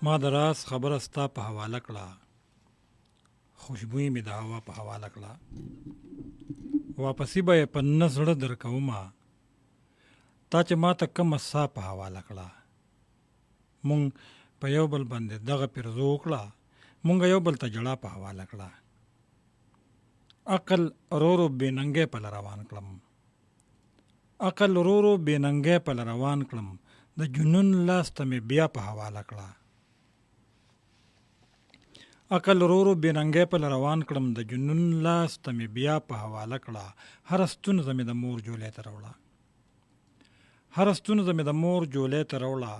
ما د راز خبره ستا په حواله کړه، خوشبویي مې د هوا په حواله کړه. واپسې به یې په نه زړه در کومه، تا چې ما ته کومه سا په حواله کړه. مونږ په یو بل باندې دغه پیرزو وکړه، مونږ یو بل ته جړه په حواله کړه. عقل رورو بې ننګی په روان کړم، عقل رورو بې ننګی په روان کړم، د جنون لاس ته مې بیا په حواله کړه. عقل رورو بې ننګی په روان کړم، د جنون لاس ته مې بیا په حواله کړه. هره ستونزه مې د مور جولې ته راوړه، هره ستونزه مې د مور جولې ته راوړه،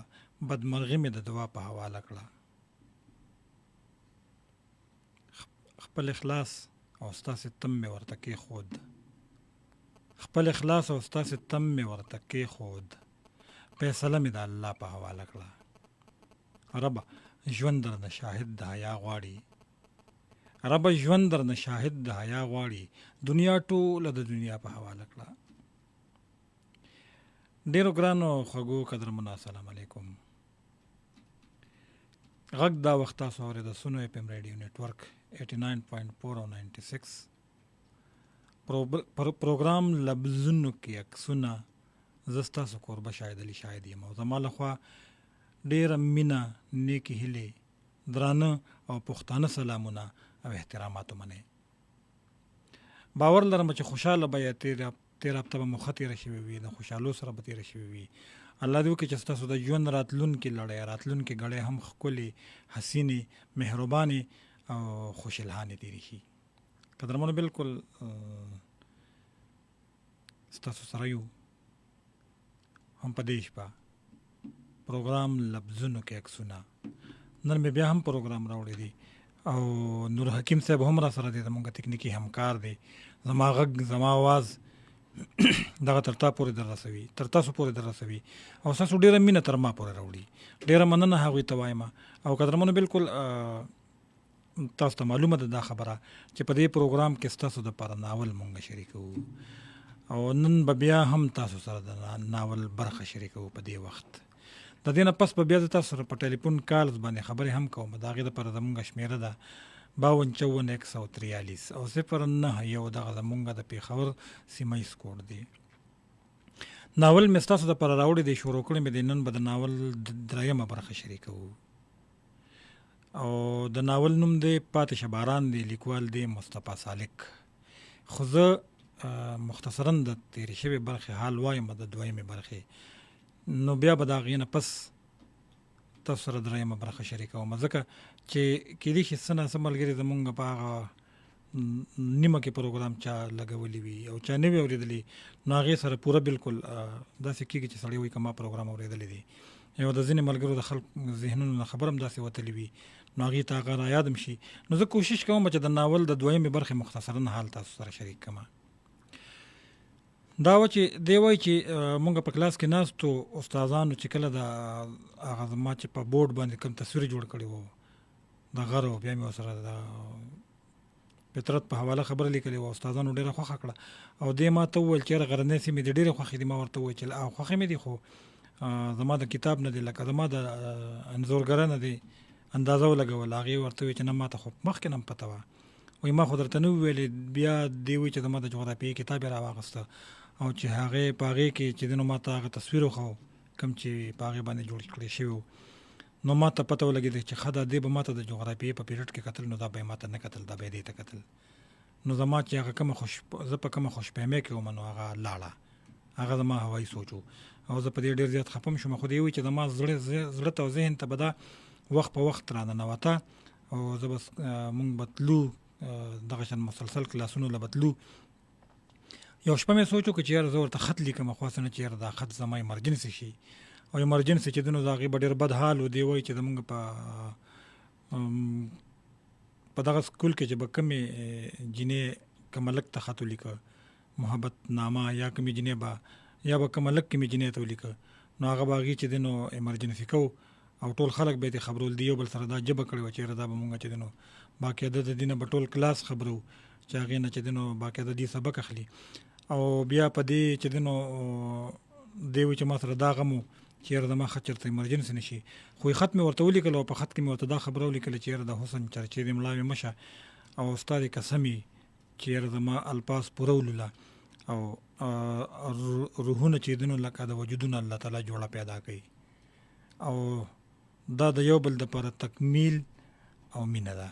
بدمرغي مې د دعا په حواله کړه. خپل اخلاص او ستاسې تم مې ورته کېښود، خپل اخلاص او ستاسې تم مې ورته کېښود، فیصله مې د الله په حواله کړه. ربه ژوند درنه شاهد د حیا غواړي، ربه ژوند درنه شاهد د حیا غواړي، دنیا ټوله د دنیا په حواله کړه. ډېرو ګرانو خوږو قدرمنو السلام علیکم. غږ دا وخت تاسو اورئ د سونو اف ام ریډیو نیټورک 89.4 او 96 پروګرام لفظونو کې عکسونه. زه ستاسو کوربه شاهد علي شاهد یم او زما لخوا ډېره مینه، نیکې هیلې، درانه او پښتانه سلامونه او احترامات ومنئ. باور لرم چې خوشحاله به یې تېره هفته به مو ښه تېره شوې وي، د خوشحالو سره به تېره شوې وي. الله دې وکړي چې ستاسو د ژوند راتلونکې لړۍ، راتلونکې ګړۍ هم ښکلې، حسینې، مهربانې او خوشالحانې تېرې شي. قدرمنو بلکل ستاسو سره یو هم په دې شپه پروګرام لفظونو کې عکسونه. نن مې بیا هم پروګرام راوړی دی او نور حکیم صاحب هم را سره دی، زموږ تکنیکي همکار دی. زما غږ، زما آواز دغه تر تا پورې در رسوي، تر تاسو پورې در رسوي او ستاسو ډېره مینه تر ما پورې راوړي. ډېره مننه هغوی ته وایم. او قدرمنو بلکل تاسو ته معلومه ده دا خبره چې په دې پروګرام کې ستاسو دپاره ناول مونږ شریکوو او نن به بیا هم تاسو سره د ناول برخه شریکوو. په دې وخت د دې نه پس به بیا زه تاسو سره په ټلیفون کالز باندې خبرې هم کوم. د هغې دپاره زمونږ شمېره ده 5254 143 او 091 دغه زمونږ د پېښور سیمه ییز کوډ دی. ناول مې ستاسو دپاره راوړی دی، شروع کړی مې دی. نن به د ناول درېیمه برخه شریکوو او د ناول نوم دی پاتې شه باران دی، لیکوال دی مصطفی سالک. خو زه مختصرا د تېرې شوې برخې حال وایم د دویمې برخې، نو بیا به د هغې نه پس تاسو سره درېیمه برخه شریکوم، ځکه چې کېدای شي څه ناڅه ملګري زمونږ په هغه نیمه کې پروګرام چا لګولی وي او چا نه وي اورېدلی، نو هغې سره پوره بلکل داسې کېږي چې سړی وایي که ما پروګرام اورېدلی دی. یو د ځینې ملګرو د خلق ذهنونو نه خبر هم داسې وتلی وي، نو هغې ته هغه را یاد هم شي. نو زه کوشش کوم چې د ناول د دویمې برخې مختصرا حال تاسو سره شریک کړم. دا و چې دی وایي چې مونږ په کلاس کې ناستو استادانو چې کله د هغه زما چې په بورډ باندې کوم تصویر جوړ کړی و د غر، او بیا مې ورسره د فطرت په حواله خبره لیکلې وه، استادانو ډېره خوښه کړه او دې ما ته وویل چې یاره غرنۍ سیمې دې ډېرې خوښې دي. ما ورته وویل چې خوښې مې دي خو زما د کتاب نه دی، لکه زما د انځورګره نه دی اندازه ولګول. هغې ورته وویل چې نه ما ته خو مخکې نه هم پته وه، وایي ما خو درته نه وویلې. بیا دې وایي چې زما د جغرافیې کتاب یې راواخیسته او چې هغې په هغې کې چې دی نو ما ته هغه تصویر وښو کوم چې په هغې باندې جوړ کړی شوي و، نو ما ته پته ولګېده چې ښه ده دې به ما ته د جغرافیې په پیریډ کې کتل، نو دا به یې ما ته نه کتل، دا به یې دې ته کتل. نو زما چې هغه کومه زه په کومه خوشفهمۍ کې وم، نو هغه لاړه، هغه زما هوایي سوچ و او زه په دې ډېر زیات خفه شوم. خو دې وایي چې زما زړه ته او ذهن ته به دا وخت په وخت را ننوته او زه به مونږ به تلو دغه شان مسلسل کلاسونو له به تلو. یو شپه مې سوچ وکړ چې یاره زه ورته خط لیکم، خواست نه چې یاره دا خط زما ایمرجنسي شي او ایمرجنسي چې دی نو د هغې به ډېر بد حال و. دی وایي چې زمونږ په دغه سکول کې چې به کومې جینۍ کوم هلک ته خط ولیکه محبت نامه، یا کومې جینۍ به یا به کوم هلک کومې جینۍ ته ولیکه، نو هغه به هغې چې دی نو ایمرجنسي کوو او ټول خلک به یې خبرول. دی یو بل سره دا جبه کړې وه چې یاره دا به مونږ چې دی نو باقاعده د دې نه به ټول کلاس خبرو چې هغې نه چې دی نو باقاعده دې سبق اخلي. او بیا په دې چې دی نو دی وایي چې ما سره دا غم و چې یاره زما خط چېرته ایمرجنسي نه شي. خو خط مې ورته ولیکل او په خط کې مې ورته دا خبره ولیکله چې یاره د حسن چرچې دې ملا مې مشه او ستا دې قسمې چې یاره زما الفاظ پوره ولوله او روحونه چې دنو لکه د وجودونه الله تعالی جوړه پیدا کوي او دا د یو بل دپاره تکمیل او مینه ده.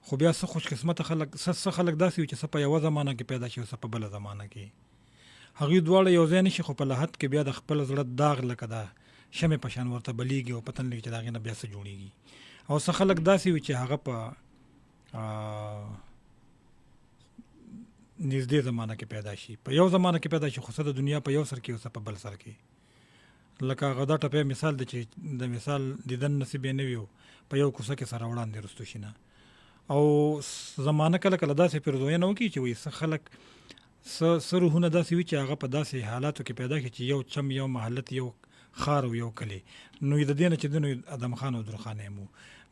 خو بیا څه خوش قسمته خلک څه خلک داسې وي چې څه په یوه زمانه کې پیدا شي او څه په بله زمانه کې. هغوی دواړه یو ځای نه شي خو په لحد کې بیا د خپل زړه داغ لکه د شمې په شان ورته بلیږي او پته نه لګي چې د هغې نه بیا څه جوړېږي. او څه خلک داسې وي چې هغه په نږدې زمانه کې پیدا شي، په یو زمانه کې پیدا شي خو څه د دنیا په یو سر کې او څه په بل سر کې. لکه هغه دا ټپی مثال دی چې د مثال دیدن نصیب یې نه وي په یو کوڅه کې سره وړاندې رستو شي نه. او زمانه کله کله داسې پیرزوینه وکړي چې وایي څه خلک څه روحونه داسې وي چې هغه په داسې حالاتو کې پیدا کړي چې یو چم یو محلت یو ښار او یو کلی. نو د دې نه چې د نو ادم خان او درخان یم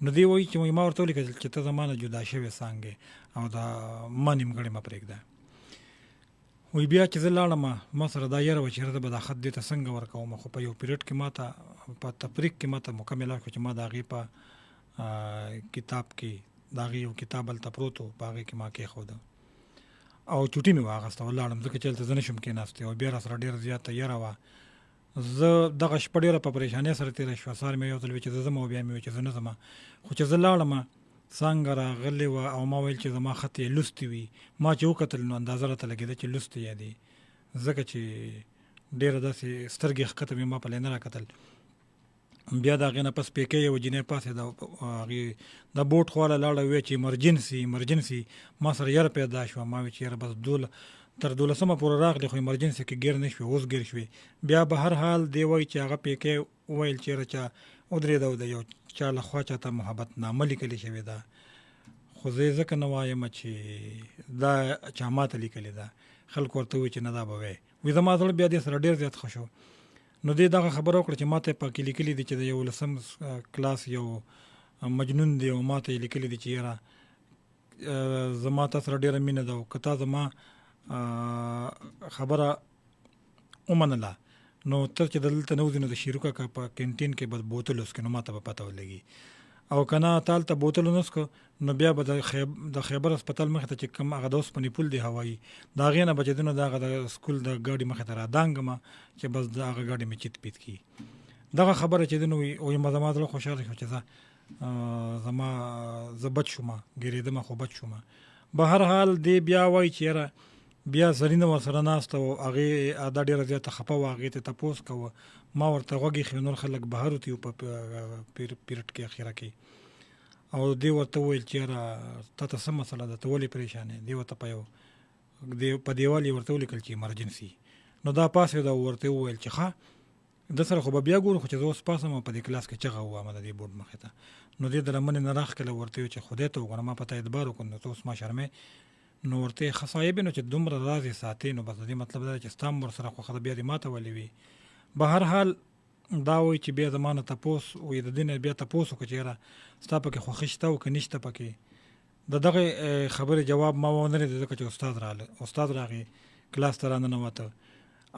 نو دی وایي چې ما ورته ولیکل چې ته زما نه جدا شوې څانګې او دا ما نیمګړې مه پرېږده. وایي بیا چې زه لاړم ما سره دا یاره وه چې یاره به دا خط دې ته څنګه ورکوم. خو په یو پیریډ کې ما ته په تفریق کې ما ته موقع میلاو شوه چې ما د هغې په کتاب کې د هغې یو کتاب هلته پروت و په هغې کې ما کېښوده او چوټي مې واخېسته ولاړم ځکه چې هلته زه نه شم کېناستی او بیا را سره ډېره زیاته یره وه. زه دغه شپه ډېره په پریشانۍ سره تېره شوه. سهار مې یو ځل وی چې زه ځم او بیا مې وی چې زه نه ځم. خو چې زه لاړم څانګه راغلې وه او ما ویل چې زما خط یې لوستې وي. ما چې وکتل نو اندازه راته لګېده چې لوستې یې دي ځکه چې ډېره داسې سترګې ښکته مې ما په نه راکتل. بیا د هغې نه پس پیکۍ یوه جینۍ پاڅېده هغې د بوټ خواله لاړه ویې چې ایمرجنسي ما سره یره پیدا شوه. ما وی چې یره بس تر 12مه پورې راغلی خو ایمرجنسي کې ګیر نه شوې اوس ګیر شوې. بیا به هر حال دی وایي چې هغه پیکۍ وویل چې یره چا ودرېده او د یو چا له خوا چاته محبت نامه لیکلې شوې ده خو زه یې ځکه نه وایم چې دا چا ماته لیکلې ده. خلکو ورته ووایي چې نه دا به وی زما زړه بیا دې سره ډېر زیات ښه شو. نو دې دغه خبره وکړه چې ماته یې پکې لیکلي دي چې د 11 کلاس یو مجنون دی او ماته یې لیکلي دي چې یاره زما تا سره ډېره مینه ده او که تا زما خبره ومنله نو ته چې دلته نه وځې نو د شیرو کاکا په کینټین کې به بوتل وڅکې نو ماته به پته ولګي او که نه تا هلته بوتل ونه څکو نو بیا به د خیبر هسپتال مخې ته چې کوم هغه د اوسپنې پل دی هوایي د هغې نه به چې دونه د هغه د سکول د ګاډي مخې ته رادانګمه چې بس د هغه ګاډي مې چیت پیت کړي. دغه خبره چې دونه وایي زما زړه خوشحاله شو چې زه بچ شوم ګېرېدمه خو بچ شوم. به هر حال دی بیا وایي چې یاره بیا زرینه ورسره ناسته او هغې دا ډېره زیاته خفه وه هغې ته تپوس کوه. ما ورته غوږ ایښی نور خلک بهر وتي په پیرډ کې اخره کې او دی ورته وویل چې یاره تا ته څه مسله ده ته ولې پریشانې دی ورته په دیوال یې ورته ولیکل چې ایمرجنسي. نو دا پاسېده او ورته وویل چې ښه د سره خو به بیا ګورو خو چې زه اوس پاسم او په دې کلاس کې چغه ووامه د دې بورډ مخې ته. نو دې د لمنې نه راښکله ورته ویل چې خدای ته وګوره ما په تا اعتبار وکړو نو ته اوس ما شرمې. نو ورته یې ښه صاحب نو چې دومره راز یې ساتې نو بس د دې مطلب دا چې ستا هم ورسره خوښه ده بیا دې ما ته ولې وي. به هر حال دا وایي چې بیا زما نه تپوس وایي د دې نه بیا تپوس وکړه چې یاره ستا پکې خوښي شته او که نشته پکې. د دغې خبرې جواب ما ونه لید ځکه چې استاد راغی کلاس ته راننوته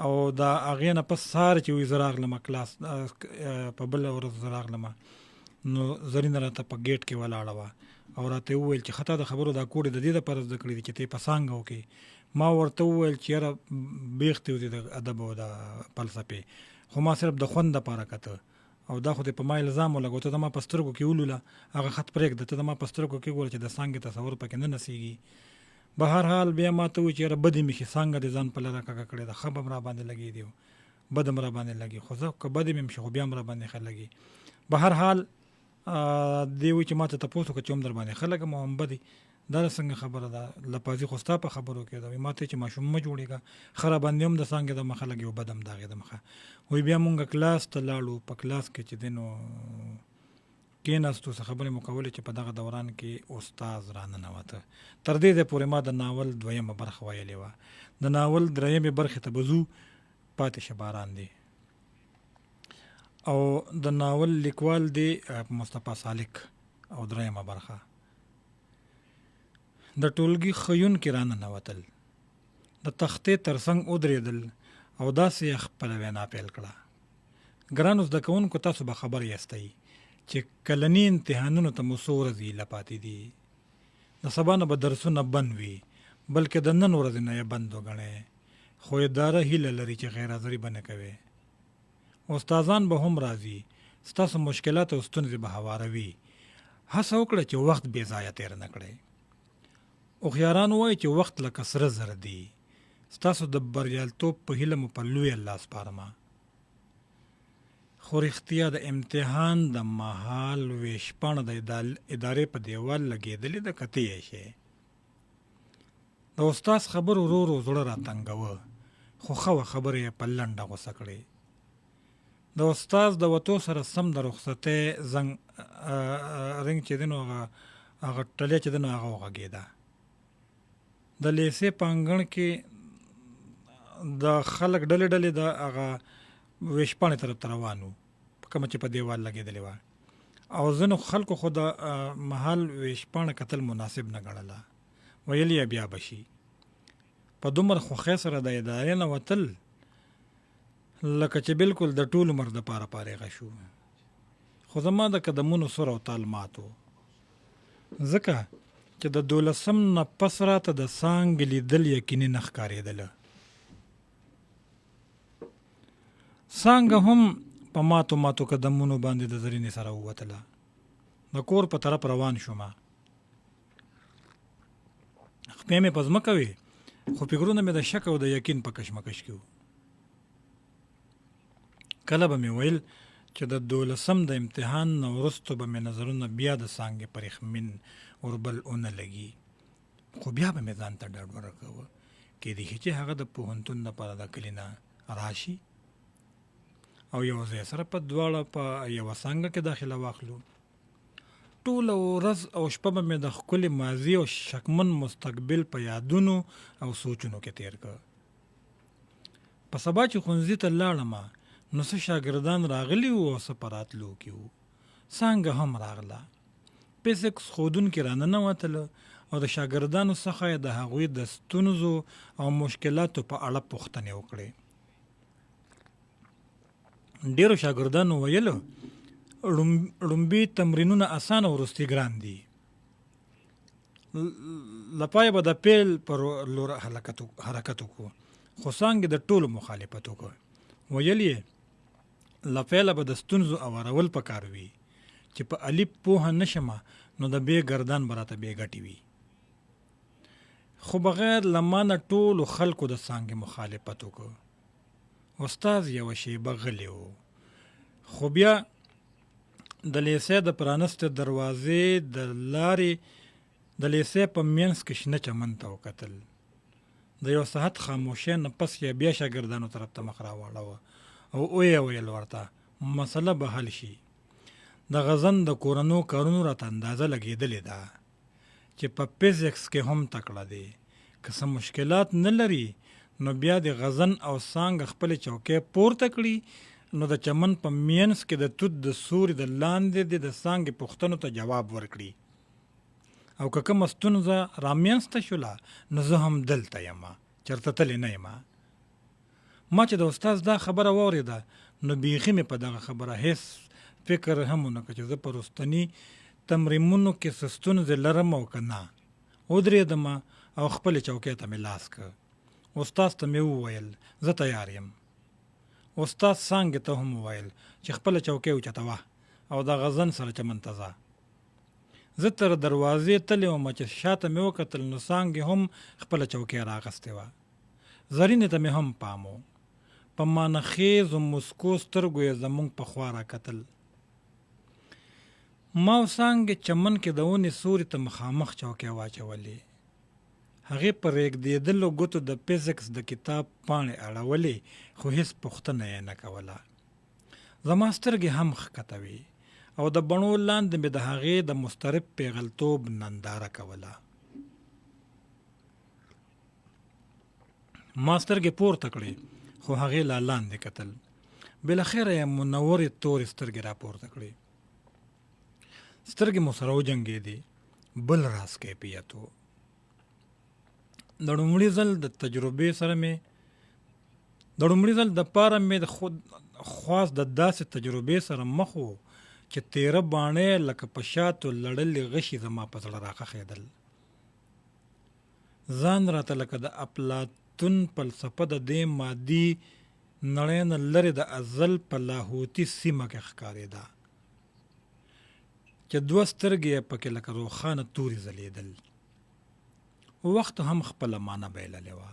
او د هغې نه پس سهار چې وایي زه راغلم کلاس په بله ورځ زه راغلم نو زرینه راته په ګیټ کې ولاړه وه او راته یې وویل چې ښه تا د خبرو دا کوډې د دې دپاره زده کړي دي چې ته یې په څانګه وکړې. ما ورته وویل چې یاره بیختې وځي د ادب او د فلسفې خو ما صرف د خوند دپاره کته او دا خو دې په ما الزام ولګو ته د ما په سترګو کې ولوله هغه خط پرېږده ته د ما په سترګو کې ګوره چې د څانګې تصور پکې نه نڅېږي. به هر حال بیا ما ته ووایي چې یاره بدې مې ښې څانګه دې ځان په لره کږه کړې ده ښه به م را باندې لګېدي بده م را باندې لګي خو زه که بدې مې هم شي خو بیا م را باندې ښه لګي. به هر حال دی وایي چې ما ته تپوس وکړه چې هم در باندې ښه لګم او هم بدې دا څنګه خبره ده لپازي خو ستا په خبرو کې ده. ما ته چې ماشوم مه جوړېږه ښه را باندې هم د څانګې د مخه لګي او بد هم د هغې د مخه. وایي بیا مونږ کلاس ته لاړو په کلاس کې چې دی نو کېناستو څه خبرې مو کولې چې په دغه دوران کې استاد راننوته. تر دې ځای پورې ما د ناول 2مه برخه ویلې وه. د ناول 3مې برخې ته به ځو پاتې شه باران دی او د ناول لیکوال دی مصطفی سالک او 3مه برخه د ټولګي ښوونکي راننوتل د تختې تر څنګ ودرېدل او داسې یې خپله وینا پیل کړه ګرانو زده کوونکو، تاسو به خبر یاستئ چې کلني امتحانونو ته مو څو ورځې ایله پاتې دي. د سبا نه به درسونه بند وي، بلکې د نن ورځې نه یې بند وګڼئ. خو اداره هیله لري چې غیر حاضري به نه کوئ. استادان به هم راځي، ستاسو مشکلات او ستونزې به هواروي. هڅه وکړه چې وخت بې ځایه تېر نه کړئ. هوښیاران وایي چې وخت لکه سره زر دی. ستاسو د بریالیتوب په هیله مو په لوی الله سپارمه. خو رښتیا د امتحان د مهال ویشپاڼه د ادارې په دیوال لګېدلې ده، کته یې شي. د استاد خبر ورو ورو زړه راتنګوه، خو ښه خبرې یې په لنډه غوسه کړې. د استاد د وتو سره سم د رخصتۍ رنګ چې دی نو هغه ټلۍ چې دی نو هغه وغږېده. د لیسې په انګړ کې د خلک ډلې ډلې د هغه ویشپاڼې طرف ته روان وو، په کومه چې په دیوال لګېدلې وه. او ځینو خلکو خو د محل ویشپاڼه کتل مناسب نه ګڼله، ویل یې بیا به شي. په دومره خوښۍ سره د ادارې نه وتل لکه چې بالکل د ټول عمر دپاره فارغه شو. خو زما د قدمونو سور او تال مات و، ځکه چې د 12 نه پس راته د څانګې لیدل یقیني نه ښکارېدله. څانګه هم په ماتو ماتو قدمونو باندې د زرینې سره ووتله. د کور په طرف روان شومه. خپې مې په ځمکه وې، خو فکرونه مې د شک او د یقین په کشمکش کې وو. کله به مې ویل چې د 12 د امتحان نه وروستو به مې نظرونه بیا د څانګې پر یخمین وربل ونه لګي. خو بیا به مې ځان ته ډاډ ورکوه کېدای شي چې هغه د پوهنتون لپاره د کلي نه راشي او یو ځای سره په دواړه په یوه څانګه کې داخله واخلو. ټوله ورځ او شپه به مې د ښکلي ماضي او شکمن مستقبل په یادونو او سوچونو کې تیر کړ. په سبا چې ښوونځي ته لاړمه نو څه شاګردان راغلي وو او څه په راتلو کې وو. څانګه هم راغله. فزیکس ښودونکي راننوتله او د شاګردانو څخه یې د هغوی د ستونزو او مشکلاتو په اړه پوښتنې وکړې. ډېرو شاګردانو ویلو لومبي تمرینونه اسانه او وروستي ګران دي. له پایه به د پیل پر لور حرکت وکړو، خو څانګې د ټولو مخالفت وکړ. ویل یې له پیله به د ستونزو اورول پکار وي چې په الف پوهه نشمه نو د بې ګردان به راته بې ګټې وي. خو بغیر له مانه ټولو خلکو د څانګې مخالفت وکړ. استاد یوه شیبه غلی و، خو بیا د لیسې د پرانستې دروازې د لارې د لیسې په منځ کې شنه چمن ته وکتل. د یو ساعت خاموشۍ نه پس یې بیا شاګردانو طرف ته مخ راواړوه او ویې ویل ورته مسله به حل شي. د غزن د کورنو کارونو راته اندازه لګېدلې ده چې په فزیکس کې هم تکړه دی. که څه مشکلات نه لري نو بیا د غزن او څانګه خپلې چوکۍ پورته کړي نو د چمن په مینځ کې د توت د سوري د لاندې د څانګې پوښتنو ته جواب ورکړي. او که کومه ستونزه رامینځته شوله نو زه هم دلته یمه، چېرته تللی نه یمه. ما چې د استاد دا خبره واورېده نو بیخي مې په دغه خبره هېڅ فکر هم ونه کړ چې زه په وروستني تمرینونو کې څه ستونزې لرم او که نه. ودرېدمه او خپلې چوکۍ ته مې لاس کړ. استاد ته مې وویل زه تیار یم. استاد څانګې ته هم وویل چې خپله چوکۍ اوچته وه او د غزن سره چمن ته ځه. زه تر دروازې تللی وم چې شاته مې وکتل نو څانګې هم خپله چوکۍ راغستې وه. زرینې ته مې هم پام و. په مانخیزو مسکو سترګو یې زموږ په خوا را کتل. ما او څانګې چمن کې د ونې سوري ته مخامخ چوکۍ واچولې. هغې په رېږدېدلو ګوتو د فزیکس د کتاب پاڼې اړولې، خو هېڅ پوښتنه یې نه کوله. زما سترګې هم ښکته وې او د بڼو لاندې مې د هغې د مضطرب پیغلتوب ننداره کوله. ما سترګې پورته کړې خو هغې لا لاندې کتل. بالاخره یې منورې تورې سترګې را پورته کړې. سترګې مو سره وجنګېدې. بل راز کیفیت و. د لومړي ځل د تجربې سره مې د لومړي ځل دپاره مې د خود خواست د داسې تجربې سره مخ و چې تیره باڼې لکه په شاتو لړلې غشي زما په زړه راخښېدل. ځان راته لکه د افلاطون فلسفه د دې مادي نړۍ نه لرې د ازل په لاهوتي سیمه کې ښکارېده چې دوه سترګې یې پکې لکه روښانه تورې ځلېدل. وخت هم خپله معنه بایللې وه.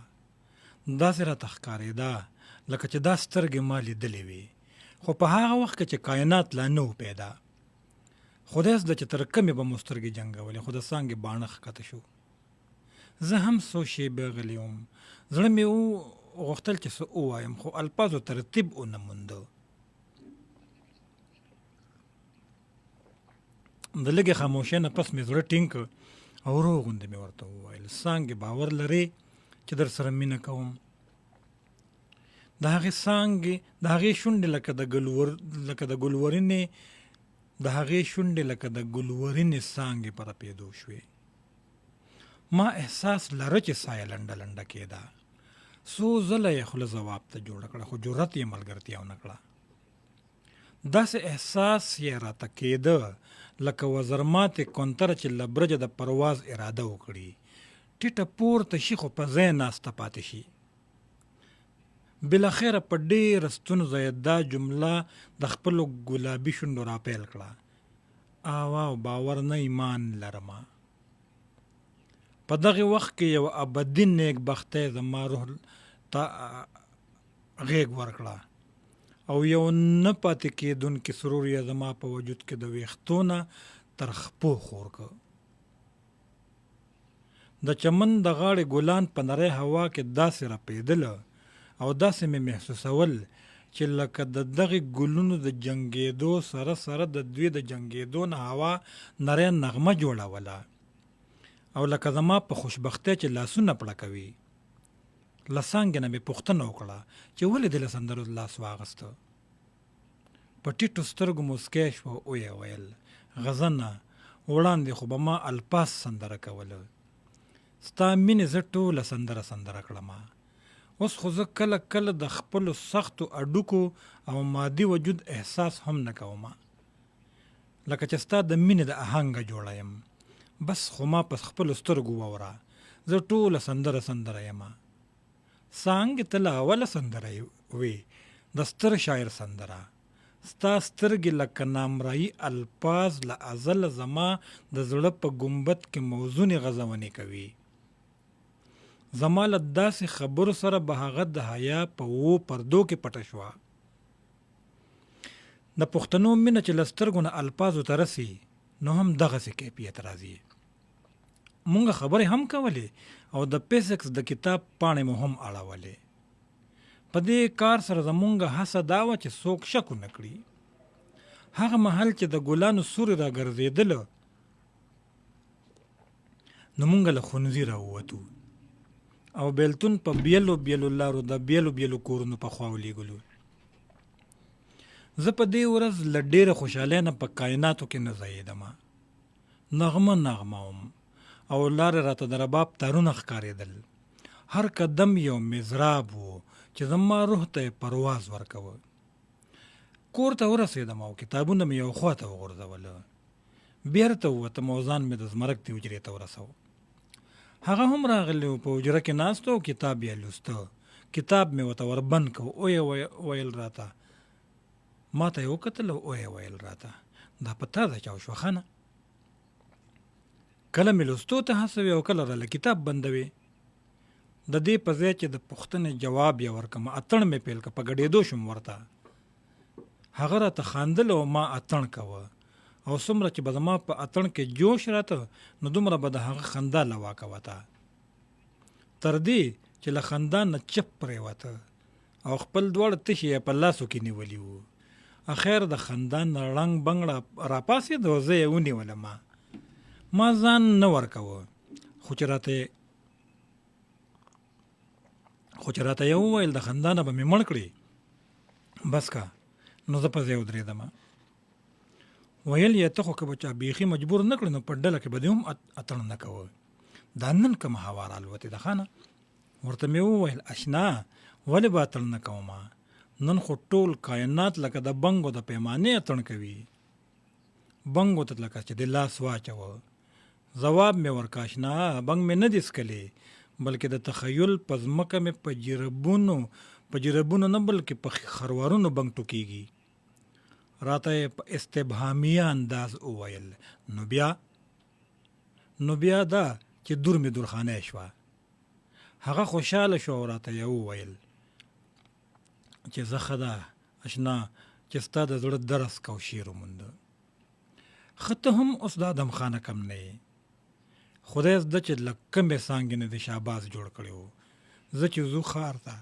داسې راته ښکارېده لکه چې دا سترګې ما لیدلې وي، خو په هغه وخت کې چې کائنات لا نه و پیدا. خدای زده چې تر کومې به مو سترګې جنګولې، خو د څانګې باڼه ښکته شو. زه هم څو شېبې غلی وم. زړه مې غوښتل چې څه ووایم، خو الفاظو ترتیب ونه مونده. د لږې خاموشۍ نه پس مې زړه ټینګ کړ او ورو غوندې مې ورته وویل: څانګې باور لرې چې در سره مینه کوم؟ د هغې څانګې، د هغې شونډې لکه د ګلورینې څانګې په رپېدو شوې. ما احساس لره چې سایه لنډه لنډه کېده. څو ځله یې خوله ځواب ته جوړه کړه، خو جرأت یې ملګرتیا ونه کړه. داسې احساس یې راته کېده لکه وزرماتې کونتره چې له برجه د پرواز اراده وکړي، ټیټه پورته شي خو په ځای ناسته پاتې شي. بالاخره په ډېره ستونزه یې دا جمله د خپلو ګلابي شونډو راپیل کړه: او باور نه ایمان لرمه. په دغه وخت کې یو ابدي نیکبختۍ زما روح ته غېږ ورکړه او یو نه پاتې کېدونکي سرور یې زما په وجود کې د ویښتو نه تر خپو خور کړ. د چمن د غاړې ګلان په نرۍ هوا کې داسې رپېدله او داسې مې محسوسول چې لکه د دغې ګلونو د جنګېدو سره سره د دوی د جنګېدو نه هوا نرۍ نغمه جوړوله، او لکه زما په خوشبختۍ چې لاسونه پړکوي. له څانګې نه مې پوښتنه وکړه چې ولې دې له سندرو لاس واغسته. په ټیټو سترګو موسکی شوه، ویې ویل: غزنه، وړاندې خو به ما الفاظ سندره کوله، ستا مینې زه ټوله سندره کړمه. اوس خو زه کله کله د خپلو سختو اډوکو او مادي وجود احساس هم نه کومه، لکه چې ستا د مینې د آهنګه جوړه یم. بس خو ما په خپلو سترګو ووره، زه ټوله سندره یمه. څانګې ته له اوله سندره وې، د ستر شاعر سندره. ستا سترګې لکه نامرایي الفاظ له ازله زما د زړه په ګنبد کې موزونې غزونې کوي. زما له داسې خبرو سره به هغه د حیا په پردو کې پټه شوه. د پښتنو مینه چې له سترګو نه الفاظو ته رسي، نو هم دغسې کیفیت راځي. مونږ خبرې هم کولې او د فزکس د کتاب پاڼې مو هم اړولې. په دې کار سره زمونږ هڅه دا وه چې څوک شک ونه کړي. هغه مهال چې د ګلانو سوري را ګرځېدله، نو مونږ له ښوونځي را ووتو او بیلتون په بیلو بیلو لارو د بیلو بیلو کورونو په خوا ولیږلو. زه په دې ورځ له ډېره خوشحالۍ نه په کائناتو کې نه ځایېدمه. نغمه وم او لارې راته د رباب تارونه ښکارېدل. هر قدم یو مضراب و چې زما روح ته پرواز ورکوه. کور ته ورسېدم او کتابونه مې یو خوا ته وغورځوله. بېرته ووتم او ځان مې د زمرک د حجرې ته ورسو. هغه هم راغلی و، په حجره کې ناست و، کتاب یې لوسته. کتاب مې ورته وربند کو. ویل راته، ما ته یې وکتل او ویل راته، دا په تا ده چاو شوه خانه. کله مې لوستو ته هڅوي او کله راله کتاب بندوي. د دې په ځای چې د پوښتنې جواب یې ورکړم، اتڼ مې پیل که، په ګډېدو شوم ورته. هغه راته خاندل او ما اتڼ کوه، او څومره چې به زما په اتڼ کې جوش راته، نو دومره به د هغه خندا لوا کوته، تر دې چې له خندا نه چپ پرېوته او خپل دواړه تشې یې په لاسو کې نیولي وو. اخر د خندا نه ړنګ بنګ راپاسېد او زه یې ونیولم. ما ځان نه ورکوه، خو چې راته یې وویل د خندا نه به مې مړ کړي، بس که. نو زه په ځای ودرېدم. ویل یې ته خو که به چا بیخي مجبور نه کړې، نو په ډله کې به دې هم اتڼ نه کوه. دا نن کومه هوا رالوتې ده خانه. ورته مې وویل اشنا، ولې به اتڼ نه کومه؟ نن خو ټول کائنات لکه د بنګو د پیمانې اتڼ کوي. بنګو ته لکه چې د لاس واچوه. ځواب مې ورکاشنا بنګ مې نه دي څکلې، بلکې د تخیل په ځمکه مې په جربونو نه بلکې په خروارونو بنګ ټوکېږي. راته یې په استبهامیه انداز وویل نو بیا دا چې دور مې درخانه شوه. هغه خوشحاله شو او راته یې وویل چې زه ښه ده اشنا چې ستا د زړه درس کو شعر ومونده. ښه ته هم اوس د ادم خانه کم نه یې. خدای زده چې له کمې څانګې نه د شهباز جوړ کړی و. زه چې ځو ښار ته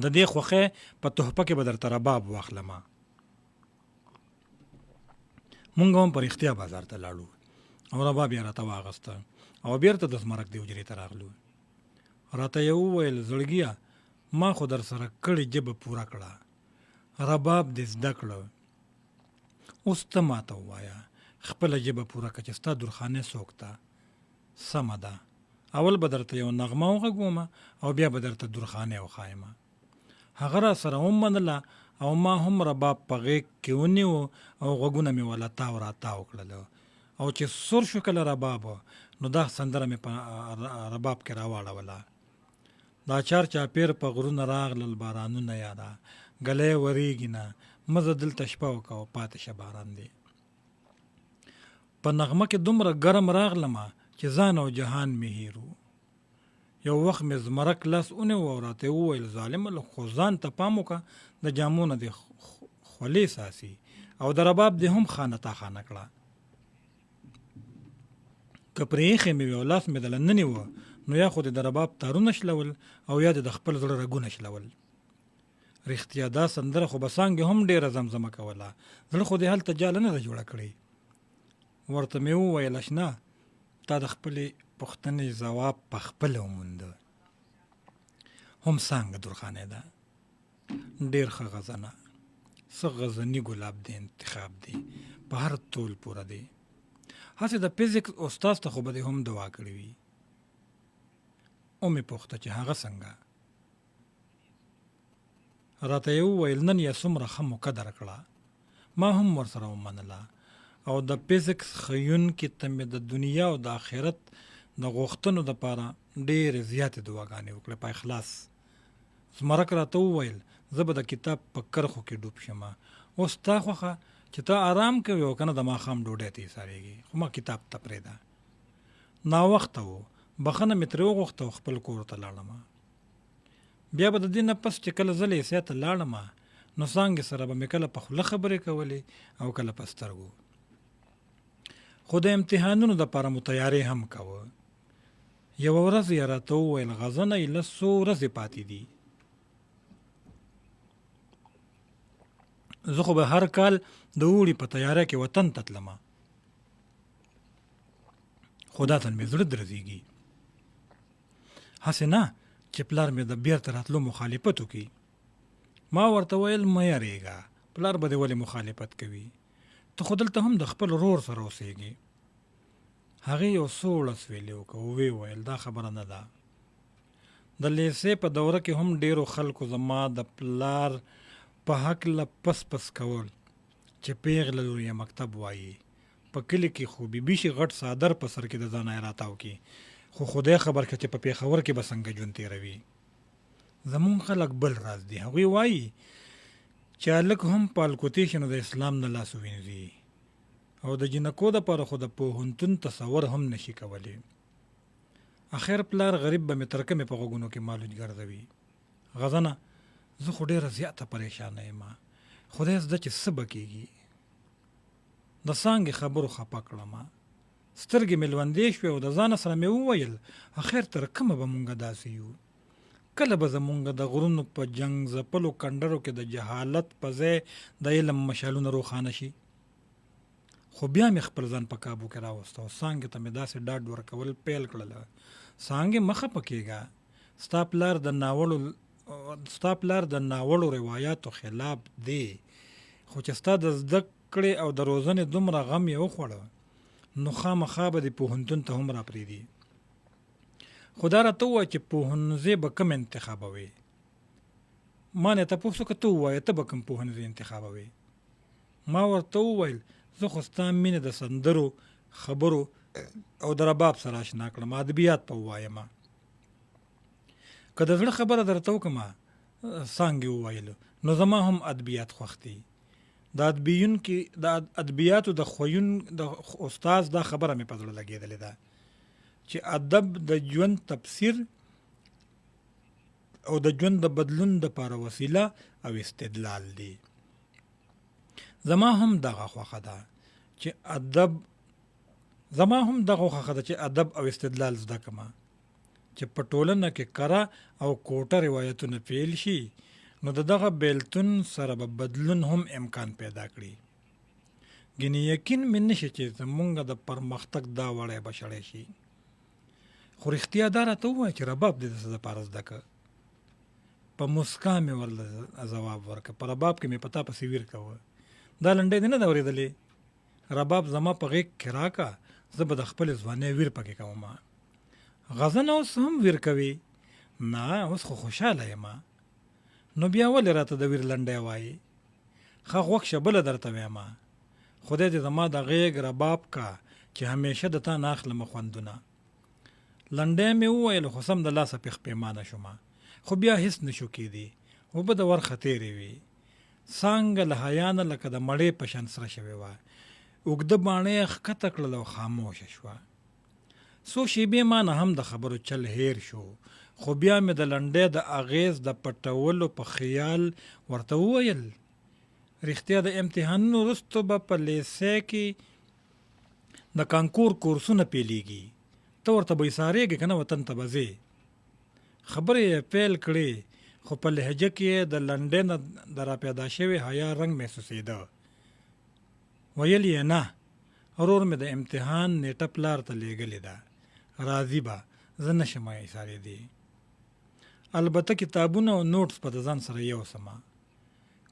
د دې خوښۍ په تحفه کې به درته رباب واخلمه. مونږ هم په رښتیا بازار ته لاړو او رباب یې راته واغسته او بیرته د زمرک د حجرې ته راغلو. راته یې وویل زړګیه ما خو در سره کړې ژبه پوره کړه، رباب دې زده کړه، اوس ته ماته ووایه خپله ژبه پوره کړه چې ستا درخانۍ څوک ته. سمه ده، اول به درته یو نغمه وغږومه او بیا به درته درخانۍ وښایمه. هغه را سره ومنله او ما هم رباب په غېږ کې ونیو او غوږونه مې وله تاو را تاو کړل او چې سور شو کله رباب نو دا سندره مې په رباب کې راواړوله. دا چار چاپیر په غرونه راغلل بارانونه یاره، ګلی وریږي نه مزه دلته شپه وکوه پاتې شه باران دی. په نغمه کې دومره ګرم راغلمه چې ځان او جهان مې هیرو. یو وخت مې زمرک لاس ونیو او راته وویل ظالمه لږ خو ځان ته پام وکړه د جامو نه دې خولې ساسي او د رباب دې هم خانه تا خانه کړه. که پرې ایښې مې وي او لاس مې دله نه نیوه نو یا خو دې د رباب تارونه شلول او یا دې د خپل زړه رګونه شلول. رښتیا دا سندره خو به څانګې هم ډېره زمزمه کوله، زړه خو دې هلته جاله نه ده جوړه کړې. ورته مې وویل اشنا تا د خپلې پوښتنې ځواب په خپله ومونده. هم څانګه درخانۍ ده، ډېر ښه غزنه، څه غزني ګلاب دی انتخاب دی، په هر تول پوره دی. هسې د فزیکس استاز ته خو به دې هم دعا کړې وي. ومې پوښته چې هغه څنګه؟ راته یې وویل نن یې څومره ښه موقع درکړه. ما هم ورسره ومنله او د فزیکس ښیونکي ته مې د دنیا او د آخرت د غوښتنو دپاره ډېرې زیاتې دعاګانې وکړې په اخلاص. زمرک راته وویل زه به د کتاب په کرښو کې ډوب شمه، اوس تا خوښه چې ته آرام کوې او که نه د ماښام ډوډۍ ته ایسارېږي، خو ما کتاب ته پرېږده. ناوخته و، بخښنه مې ترې وغوښته او خپل کور ته لاړمه. بیا به د دې نه پس چې کله زه لیسې ته لاړمه نو څانګې سره به مې کله په خوله خبرې کولې او کله په سترګو. خو د امتحانونو دپاره مو تیارې هم کوه. یوه ورځ یې راته وویل غزنه یې لس څو ورځې پاتې دي، زه خو به هر کال د اوړي په تیاره کې وطن ته تلمه، خو دا تن مې زړه درزېږي. هسې نه چې پلار مې د بیرته راتلو مخالفت وکړي. ما ورته ویل مه یارېږه، پلار به دې ولې مخالفت کوي، ته خو دلته هم د خپل ورور سره اوسېږي. هغې یو څو ولسویلې وکړه او ویې ویل دا خبره نه ده. د لیسې په دوره کې هم ډېرو خلکو زما د پلار په هکله پس پس کول چې پیغله لور یې مکتب وایي، په کلي کې خو بیبي شي غټ څادر په سر کې د ځانه راتاو کړي، خو خدای خبر کړه چې په پېښور کې به څنګه ژوند تېروي. زمونږ خلک بل راز دي، هغوی وایي چې هلک هم په الکوتې شي نو د اسلام نه لاس ووینځي او د جنکو دپاره خو د پوهنتون تصور هم نشي کولی. اخر پلار غریب به مې تر کمې په غوږونو کې مالوج ګرځوي. غزنه زه خو ډېره زیاته پریشانه یم، خدای زده چې څه به کېږي. د څانګې خبرو خفه کړمه، سترګې مې لوندې شوې او د ځانه سره مې وویل اخر تر کومه به مونږ داسې یو؟ کله به زمونږ د غرونو په جنګ ځپلو کنډرو کې د جهالت په ځای د علم مشالونه روښانه شي؟ خو بیا مې خپل ځان په کابو کې راوسته او څانګې ته مې داسې ډاډ ورکول پیل کړل څانګې مه خفه کېږه، ستا پلار د ناوړو روایاتو خلاف دی، خو چې ستا د زده کړې او د روزنې دومره غم یې وخوړه نو خامخا به دې پوهنتون ته هم راپرېږدي. خو دا راته ووایه چې پوهنځی به کوم انتخابوې؟ ما نه تاسو که ته وایې ته به کوم پوهنځي انتخابوې؟ ما ورته وویل زه خو ستا مینه د سندرو خبرو او د رباب سره اشنا کړم، ادبیات په ووایم. که د زړه خبره درته وکړم څانګې وویلو نو زما هم ادبیات خوښ دي. د ادبیاتو د خویون د استاد دا خبره مې په زړه لګېدلې ده چې ادب د ژوند تفسیر او د ژوند د بدلون دپاره وسیله او استدلال دی. زما هم دغه خوښه ده چې ادب او استدلال زده کړم چې په ټولنه کې کره او کوټه روایتونه پیل شي نو دغه بیلتون سره به بدلون هم امکان پیدا کړي. ګینې یقین مې نشي چې زمونږ د پرمختګ دا وړی به شړی شي. خو رښتیا دا راته ووایه چې رباب دې د څه دپاره زده که. په مسکا مې ورله ځواب ورکړه. په رباب کې مې په تا پسې ویر کوه. دا لنډۍ دې نه ده اورېدلې؟ رباب زما په غېږ کې راکه، زه به د خپلې ځوانۍ ویر پکې کوم. غزنه اوس هم ویر کوي؟ نه اوس خو خوشحاله یم. نو بیا ولې راته د ویر لنډۍ وایي؟ ښه غوږ شه بله درته ویم. خدای دې زما د غېږ رباب کا چې همیشه د تا نه اخلمه خوندونه. لنډۍ مې وویل خو سم د لاسه پېښ پیمانه شومه، خو بیا هېڅ نشو کېدی، اوبه د ورخه تېرې وي. څانګه له حیا نه لکه د مړې په شان سره شوې وه. اوږده باڼه یې ښکته کړل او خاموشه شوه. څو شېبې ما نه هم د خبرو چل هیر شو، خو بیا مې د لنډۍ د اغېز د پټولو په خیال ورته وویل رښتیا د امتحانونو وروسته به په لیسې کې د کانکور کورسونه پیلېږي، ته ورته به ایسارېږې که نه وطن ته به ځې. خبرې یې پیل کړې خو په لهجه کې د لنډۍ نه د راپیدا شوې حیا رنګ محسوسېده. ویل یې نه، ورور مې د امتحان نیټه پلار ته لیږلې ده، راضي به، زه نشم ایسارېدی. البته کتابونه او نوټس به د ځان سره یوسمه.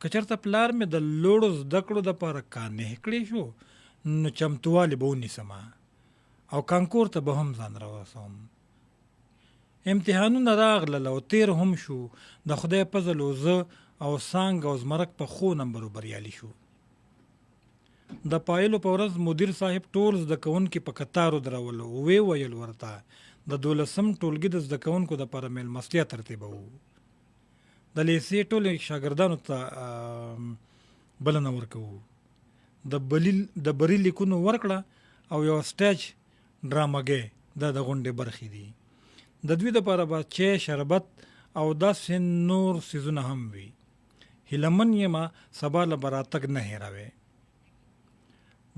که چېرته پلار مې د لوړو زده کړو دپاره کانح کړی شو نو چمتووالی به ونیسمه او کانکور ته به هم ځان راورسوم. امتحانونه راغلل او تیر هم شو، د خدای فضل و زه او څانګه او زمرک په ښو نمبرو بریالي شو. د پایلو په ورځ مدیر صاحب ټول زده کوونکي په کتارو درولو. ویې ویل ورته د 12م ټولګي د زده کوونکو دپاره میلمستیا ترتیبوو. د لیسې ټولو شاګردانو ته بلنه ورکوو. د بری لیکونو ورکړه او یو سټیج ډرامګۍ دا د غونډې برخې دي. د دوی دپاره به چای، شربت او داسې نور څیزونه هم وي. هیلهمن یمه سبا له به راتګ نه هېروې.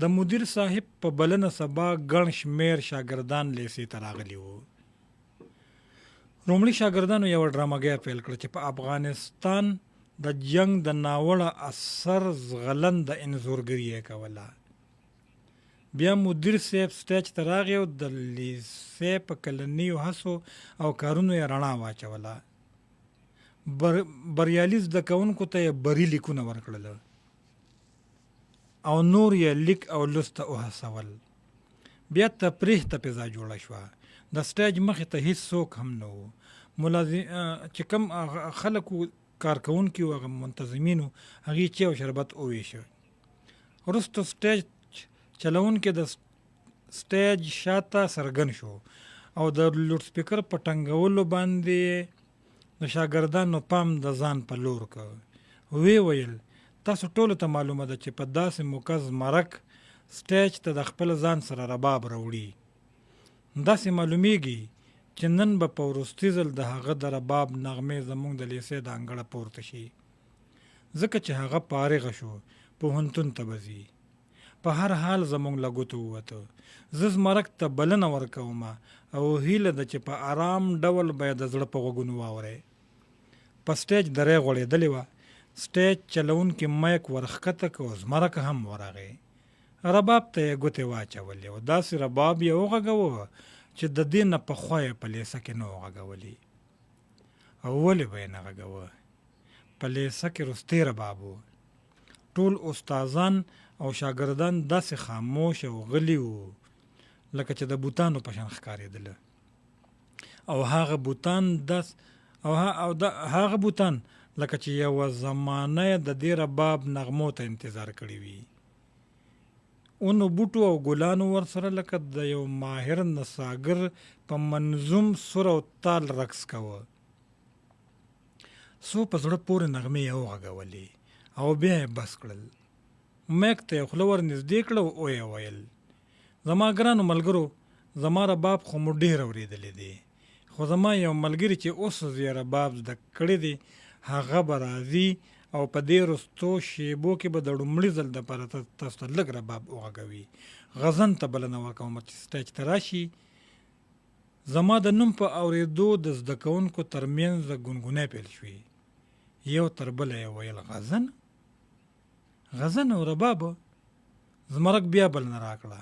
د مدیر صاحب په بلنه سبا ګڼ شمېر شاګردان لیسې ته راغلي وو. لومړي شاګردانو یوه ډرامګۍ پیل کړه چې په افغانستان د جنګ د ناوړه اثر زغلن د انځورګري یې کوله. بیا مدیر صاحب سټیج ته راغی او د لیسې په کلنیو هڅو او کارونو یې رڼا واچوله. بریالي زده کوونکو ته یې بري لیکونه ورکړل او نور یې لیک او لوست ته وهڅول. بیا تفریح ته فضا جوړه شوه. د سټیج مخې ته هیڅ څوک هم نه و. چې کوم خلکو کارکوونکي و هغه منتظمینو هغې چای او شربت وویشه. وروسته سټیج چلوونکی د سټیج شاته څرګند شو او د لوډ سپیکر په ټنګولو باندې د شاګردانو پام د ځان په لور کړ. ویې ویل تاسو ټولو ته معلومه ده چې په داسې موقع زمرک سټیج ته د خپل ځان سره رباب راوړي. داسې معلومیږي چې نن به په وروستي ځل د هغه د رباب نغمې زموږ د لیسې د انګړه پورته شي، ځکه چې هغه فارغه شو، پوهنتون ته به ځي. په هر حال زموږ له ګوتو ووته. زه زمرک ته بلنه ورکومه او هیله ده چې په آرام ډول به یې د زړه په غوږونو واورئ. په سټیج درې غوړېدلې وه. سټیج چلوونکي مایک ورښکته که او زمرک هم ورغی. رباب ته یې ګوتې واچولې او داسې رباب یې وغږوه چې د دې نه پخوا یې په لیسه کې نه وغږولي. او ولې به یې نه غږوه؟ په لیسه کې رستې رباب و. ټول استادان او شاګردان داسې خاموش او غلي وو لکه چې د بوتانو په شان ښکارېدله. او هغه بوتان لکه چې یوه زمانه د دې رباب نغمو ته انتظار کړی وي. اونو بوټو او ګلانو ورسره لکه د یو ماهر نڅاګر په منظوم سور او تال رقص کوه. څو په زړه پورې نغمې یې وغږولې او بیا یې بس کړل. میک ته یې خوله ور نږدې کړه او یې ویل: زما ګرانو ملګرو، زما رباب خو مو ډېر اورېدلی دی، خو زما یو ملګري چې اوس یې رباب زده کړی دی هغه به راځي او په دې وروستو شیبو کې به د لومړي ځل دپاره تاسو ته لږ رباب وغږوي. غزن ته بلنه ورکوم چې سټیج ته راشي. زما د نوم په اورېدو د زده کوونکو ترمنځ د ګونګونۍ پیل شوې. یو تر بله یې ویل: غزن او رباب. زمرک بیا بلنه راکړه.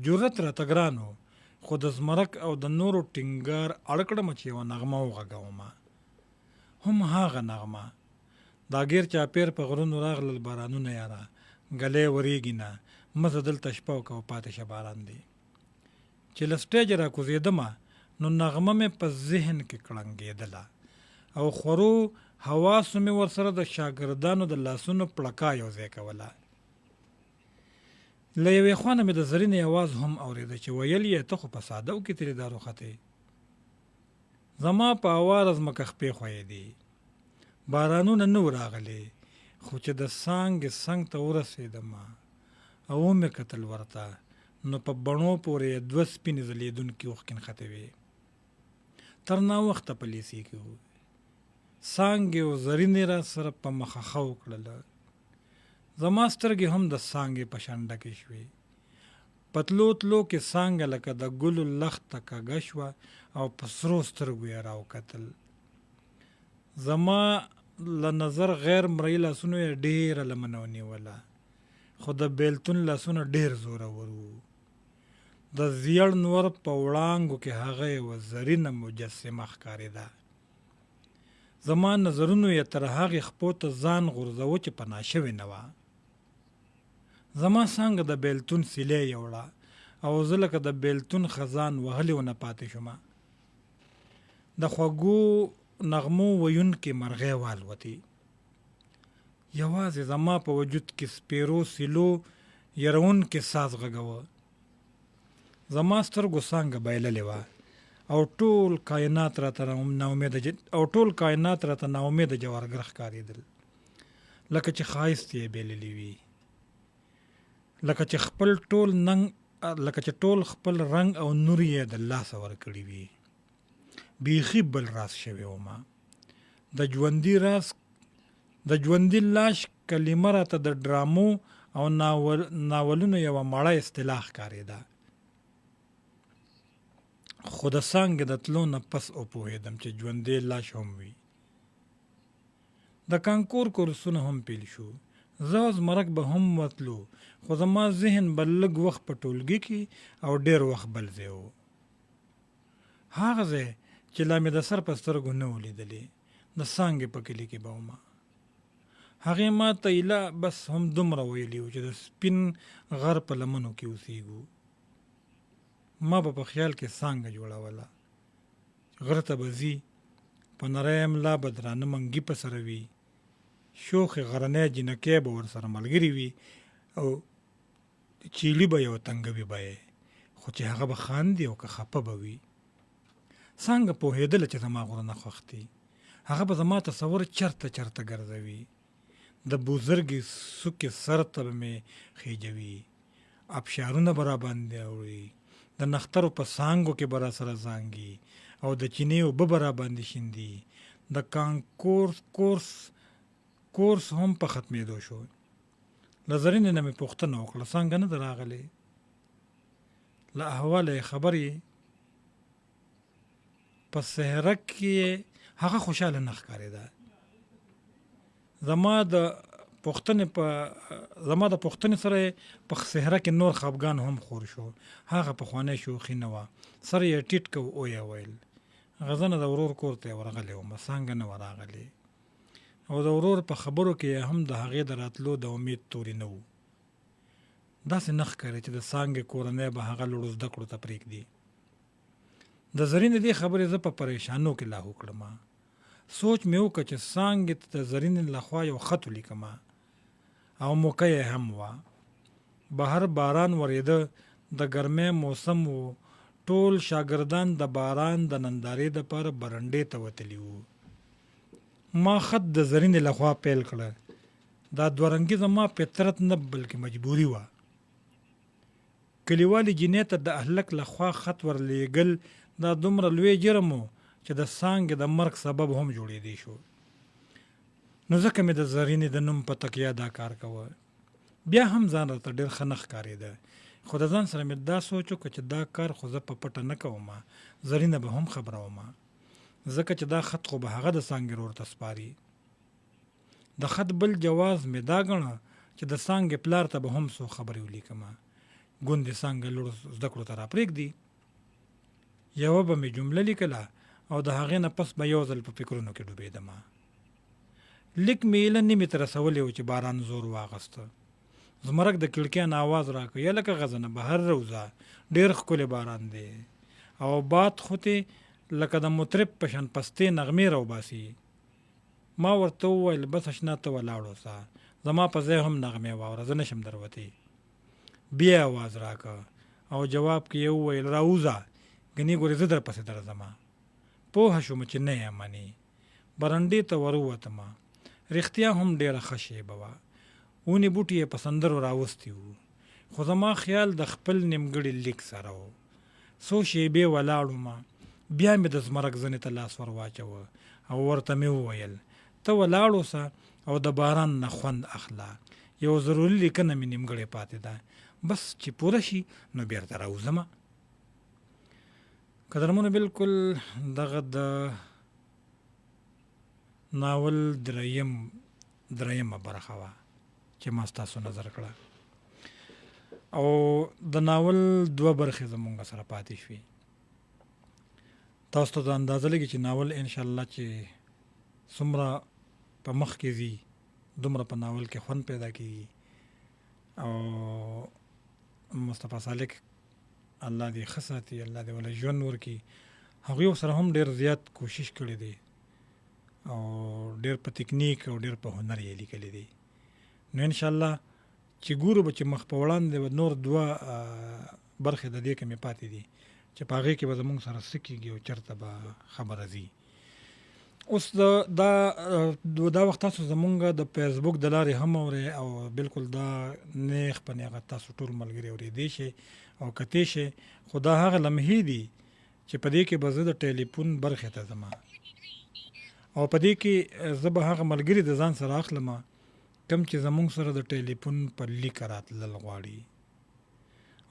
جرأت راته ګران و، خو د زمرک او د نورو ټینګار اړ کړم چې یوه نغمه وغږومه. هم هغه نغمه: دا ګیر چاپېر په غرونو راغلل بارانونه یاره، ګلۍ ورېږي نه، مزه دلته شپه وکړه پاتې شه باران دی. چې له سټیجه را کوزېدمه نو نغمه مې په ذهن کې کړنګېدله او خورو حواسو مې ورسره د شاګردانو د لاسونو پړکا یو ځای کوله. له یوې خوا نه مې د زرینې اواز هم اورېده چې ویل یې: ته خو په سادو کې ترې دا روختې. زما په اواره ځمکه خپې خویېدې. بارانونه نه و راغلې، خو چې د څانګې څنګ ته ورسېدمه او ومې کتل ورته، نو په بڼو پورې یې دوه سپینې ځلېدونکي اوښکې نښتې وې. تر ناوخته په لیسې کې و. څانګې او زرینې را سره په مخه ښه وکړله. زما سترګې هم د څانګې په شان ډکې شوې. په تلو تلو کې څانګه لکه د ګلو لښته کږه شوه او په سرو سترګو یې راوکتل. زما له نظر غیر مرئي لاسونو یې ډېره لمنه ونیوله، خو د بیلتون لاسونه ډېر زورور وو. د زیړ نور په وړانګو کې هغه یوه زرینه مجسمه ښکارېده. زما نظرونو یې تر هغې خپو ته ځان غورځوه چې پناه شوې نه وه. زما څانګه د بیلتون سیلۍ یوړه او زه لکه د بیلتون خزان وهلې ونه پاتې شومه. د خوږو نغمو ویونکې مرغۍ والوتې. یوازې زما په وجود کې سپیرو سیلو یرونکې ساز غږوه. زما سترګو څانګه بایللې وه او ټول کائنات راته ناامیده جوارګر ښکارېدل، لکه چې ښایست یې بېللي وي، لکه چې ټول خپل رنګ او نور یې د لاسه ورکړي وي. بیخي بل راز شوی ومه. د ژوندي لاش کلمه راته د ډرامو او ناولونو یوه مړه اصطلاح ښکارېده. خو د څانګې د تلو نه پس وپوهېدم چې ژوندی لاش هم وي. د کانکور کورسونه هم پیل شو. زه او زمرک به هم وتلو، خو زما ذهن به لږ وخت په ټولګي کې او ډېر وخت بل ځای و. هغه ځای چې لا مې د سر په سترګو نه و لیدلی، د څانګې په کلي کې به ومه. هغې ما ته ایله بس هم دومره ویلي و چې د سپین غر په لمنو کې اوسېږو. ما به په خیال کې څانګه جوړوله. غره ته به ځي، په نری ملا به درانه منګي په سره وي، شوخې غرنی جینکۍ به ورسره ملګري وي او چیلي به یو تنګوي به یې، خو چې هغه به خاندي او که خفه به وي. څانګه پوهېدله چې زما غرونه خوښ دي. هغه به زما تصور چرته چرته ګرځوي. د بوزرګې سوکې سر ته به مې خیجوي، ابشارونه به راباندې اوري، د نښترو په څانګو کې به راسره زانګي او د چینې اوبه به راباندې شیندي. د کانکور کورس هم په ختمېدو شو. له زرینې نه مې پوښتنه وکړه: څانګه نه ده راغلې؟ له احواله یې خبر یې؟ په صحرا کې هغه خوشحاله نه ښکارېده. زما د پوښتنې سره په صحرا کې نور خفګان هم خور شو. هغه پخوانی شوخي نه وه. سر یې ټیټ کو او یې ویل: غزنه د ورور کور ته ورغلی ومه، څانګه نه وه راغلې. او د ورور په خبرو کې هم د هغې د راتلو د امید توري نه وو. داسې نه ښکاري چې د څانګې کورنۍ به هغه لوړو زده کړو ته پرېږدي. د زرینې دې خبرې زه په پریشانو کې لاهو کړم. سوچ مې وکړ چې څانګې ته د زرینې لخوا یو خط ولیکمه او موقع یې هم وه. بهر باران ورېده، د ګرمۍ موسم و، ټول شاګردان د باران د نندارې دپاره برنډې ته وتلي وو. ما خط د زرینې لخوا پیل کړه. دا دوه رنګي زما فطرت نه بلکې مجبوري وه. کلیوالې جینۍ ته د اهلک لخوا خط ورلیږل دا دومره لوی جرم و چې د څانګې د مرګ سبب هم جوړېدی شو. نو ځکه مې د زرینې د نوم په تکیه دا کار کوه. بیا هم ځان راته ډېر ښه نه ښکارېده، خو د ځان سره مې دا سوچ وکړه چې دا کار خو زه په پټه نه کومه، زرینه به هم خبره ومه، ځکه چې دا خط خو به هغه د څانګې رور ته سپاري. د خط بل جواز مې دا ګڼه چې د څانګې پلار ته به هم څو خبرې ولیکمه، ګوندې څانګه لوړو زده کړو ته راپرېږدي. یوه به مې جمله لیکله او د هغې نه پس به یو ځل په فکرونو کې ډوبېدمه. لیک مې ایله نیمې ته رسولی و چې باران زور واغسته. زمرک د کړکۍ نه آواز راکړ، یا لکه غزنه بهر روزه، ډېر ښکلی باران دی او باد خوتې لکه د مطرب په شان پستې نغمې راوباسي. ما ورته وویل بس اشنا ته ولاړ اوسه، زما په ځای هم نغمې واوره، زه نشم دروتی. بیا آواز راکړ او جواب کې یې وویل راوځه، ګنې ګورې زه در پسې درځمه. پوه شوم چې نه یې منې. برنډې ته ور ووتمه. رښتیا هم ډېره ښه شیبه وه. ونې بوټي یې په سندرو راوستي وو، خو زما خیال د خپل نیمګړي لیک سره و. څو شیبې ولاړومه، بیا مې د زمرک زنې ته لاس ور واچوه او ورته مې وویل ته ولاړ اوسه او د باران نه خوند اخله، یو ضروري لیکنه مې نیمګړې پاتې ده، بس چې پوره شي نو بیرته راوځمه. قدرمنو، بالکل دغه د ناول دریمه برخه وه چې ما ستاسو نظر کړه، او د ناول دوه برخې زمونږ سره پاتې شوې. تاسو ته د اندازه لګي چې ناول انشاءالله چې څومره په مخ کې ځي دومره په ناول کې خوند پیدا کېږي. او مصطفی سالک الله دې ښه ساتي، الله دې وله ژوند ورکړي. هغوی سره هم ډېر زیات کوشش کړی دی او ډېر په تکنیک او ډېر په هنر یې لیکلی دی. نو انشاءالله چې ګورو به چې مخ په وړاندې نور دوه برخې د دې کې مې پاتې دي چې په هغې کې به زمونږ سره څه کېږي او چېرته به خبره ځي. اوس دا وخت تاسو زمونږ د فیسبوک د لارې هم اورئ او بالکل دا نیغ په نیغه تاسو ټول ملګري اورېدی شئ او کتی شئ. خو دا هغه لمحې دي چې په دې کې به زه د ټیلیفون برخې ته ځمه او په دې کې زه به هغه ملګري د ځان سره اخلمه کم چې زمونږ سره د ټیلیفون په لیکه راتلل غواړي.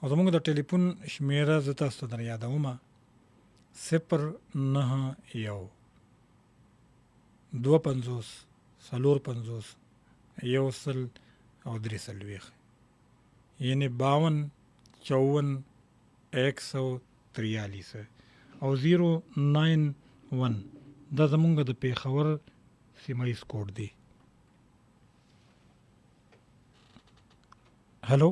او زمونږ د ټیلیفون شمیره زه تاسو ته در یادومه 091 250 450 100 او 340، یعنی 52 54 143 او 091 دا زمونږ د پیښور سیمه ایز کوډ دی. هلو،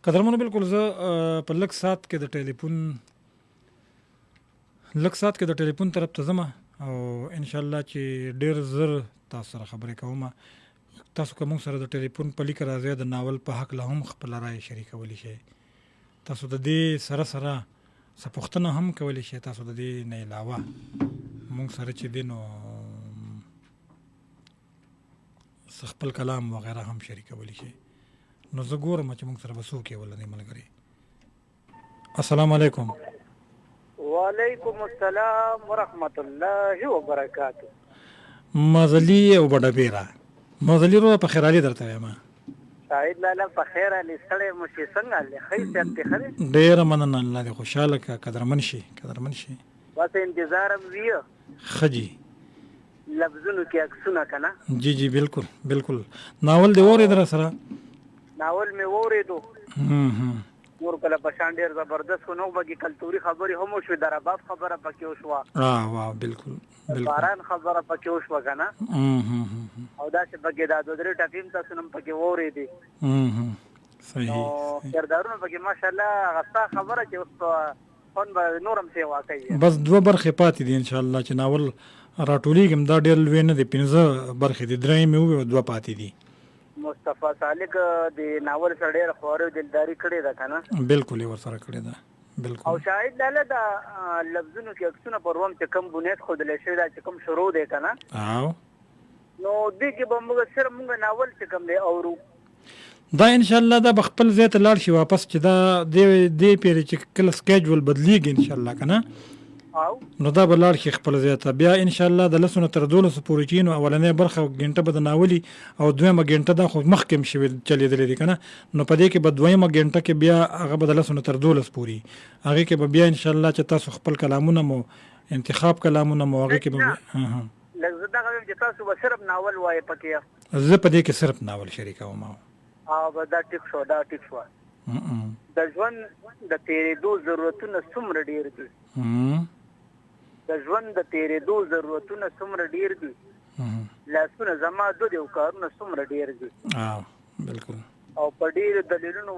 قدرمنو، بالکل زه په لږ ساعت کې د ټیلیفون طرف ته ځم او انشاءالله چې ډېر زر تاسو سره خبرې کوم. تاسو که موږ سره د ټیلیفون په لیکه راځئ د ناول په هکله هم خپله رایه شریکولی شئ. تاسو د دې سره څه پوښتنه هم کولی شئ. تاسو د دې نه علاوه موږ سره چې دی نو خپل کلام وغیره هم شریکولی شئ. نو زه ګورم چې موږ سره به څوک یې ولنی ملګري. السلام علیکم. وعلیکم السلام ورحمت الله وبرکاته. مزلی او بډبیره مزلی رو په خیر علي درته وایم. سعید لالا په خیر علي سړی مو چې څنګه علي ښه صحت دی؟ ښه دی، ډېره مننه، الله دې خوشحاله کړه. قدرمن شي بس انتظار هم ویه. ښه جي، لفظونو کې عکسونه که نه؟ جی بالکل. ناول دې واورېد را سره؟ ناول مې واورېدو، نور کله په شان ډېر زبردست خو نه و، بګې کلتوري خبرې هم وشوې، د رباب خبره پکې وشوه، واه بالکل باران خبره پکې وشوه که نه، او داسې پکې دا دوه درې ټپې هم تاسو نه هم پکې واورېدې. نو کردارونه پکې ماشاءالله هغه ستا خبره چې اوس په فن به نورم سیوا کوي. بس 2 برخې پاتې دي ان شاء الله چې ناول راټولیږم. دا ډېر لوی نه دي، 15 برخې دي، 3 مې وویل 2 پاتې دي. مصطفی سالک د ناول سره ډېر خوارو دلداري کړې ده کنه. بالکل یې ورسره کړې ده. بالکل. او شاهد لاله دا لفظونو کې عکسونه پر روم چې کم بنیاد خودل شوی دا چې کم شروع دی کنه. او نو دې کې به موږ سره موږ ناول چې کم دی اورو. دا ان شاء الله دا بخپل ځای ته لاړ شي واپس چې دا دې پیری چې کله سکیجول بدلیږي ان شاء الله کنه. او نو دا به لاړ شي خپل ځای ته. بیا ان شاء الله د لسونه تر 12 پورې چې نو اولنې برخه غنټه به د ناولي او دویمه غنټه دا خو مخکم شوی چلیدلې دي کنه. نو په دې کې به دویمه غنټه کې بیا هغه به د لسونه تر 12 پورې هغه کې به بیا ان شاء الله چې تاسو خپل کلامونه مو انتخاب کلامونه مو هغه کې به لږ دا غوښم چې تاسو به صرف ناول وایي پکې. زه په دې کې صرف ناول شریکوم. او دا ټیک شو دا ټیک شو. د ژوند د تیرېدو ضرورتونه څومره ډیر دي. د ژوند د تیرېدو ضرورتونه څومره ډیر دي. لاسونه زما د دې کارونه څومره ډیر دي. بالکل. او په ډیر دلیلونو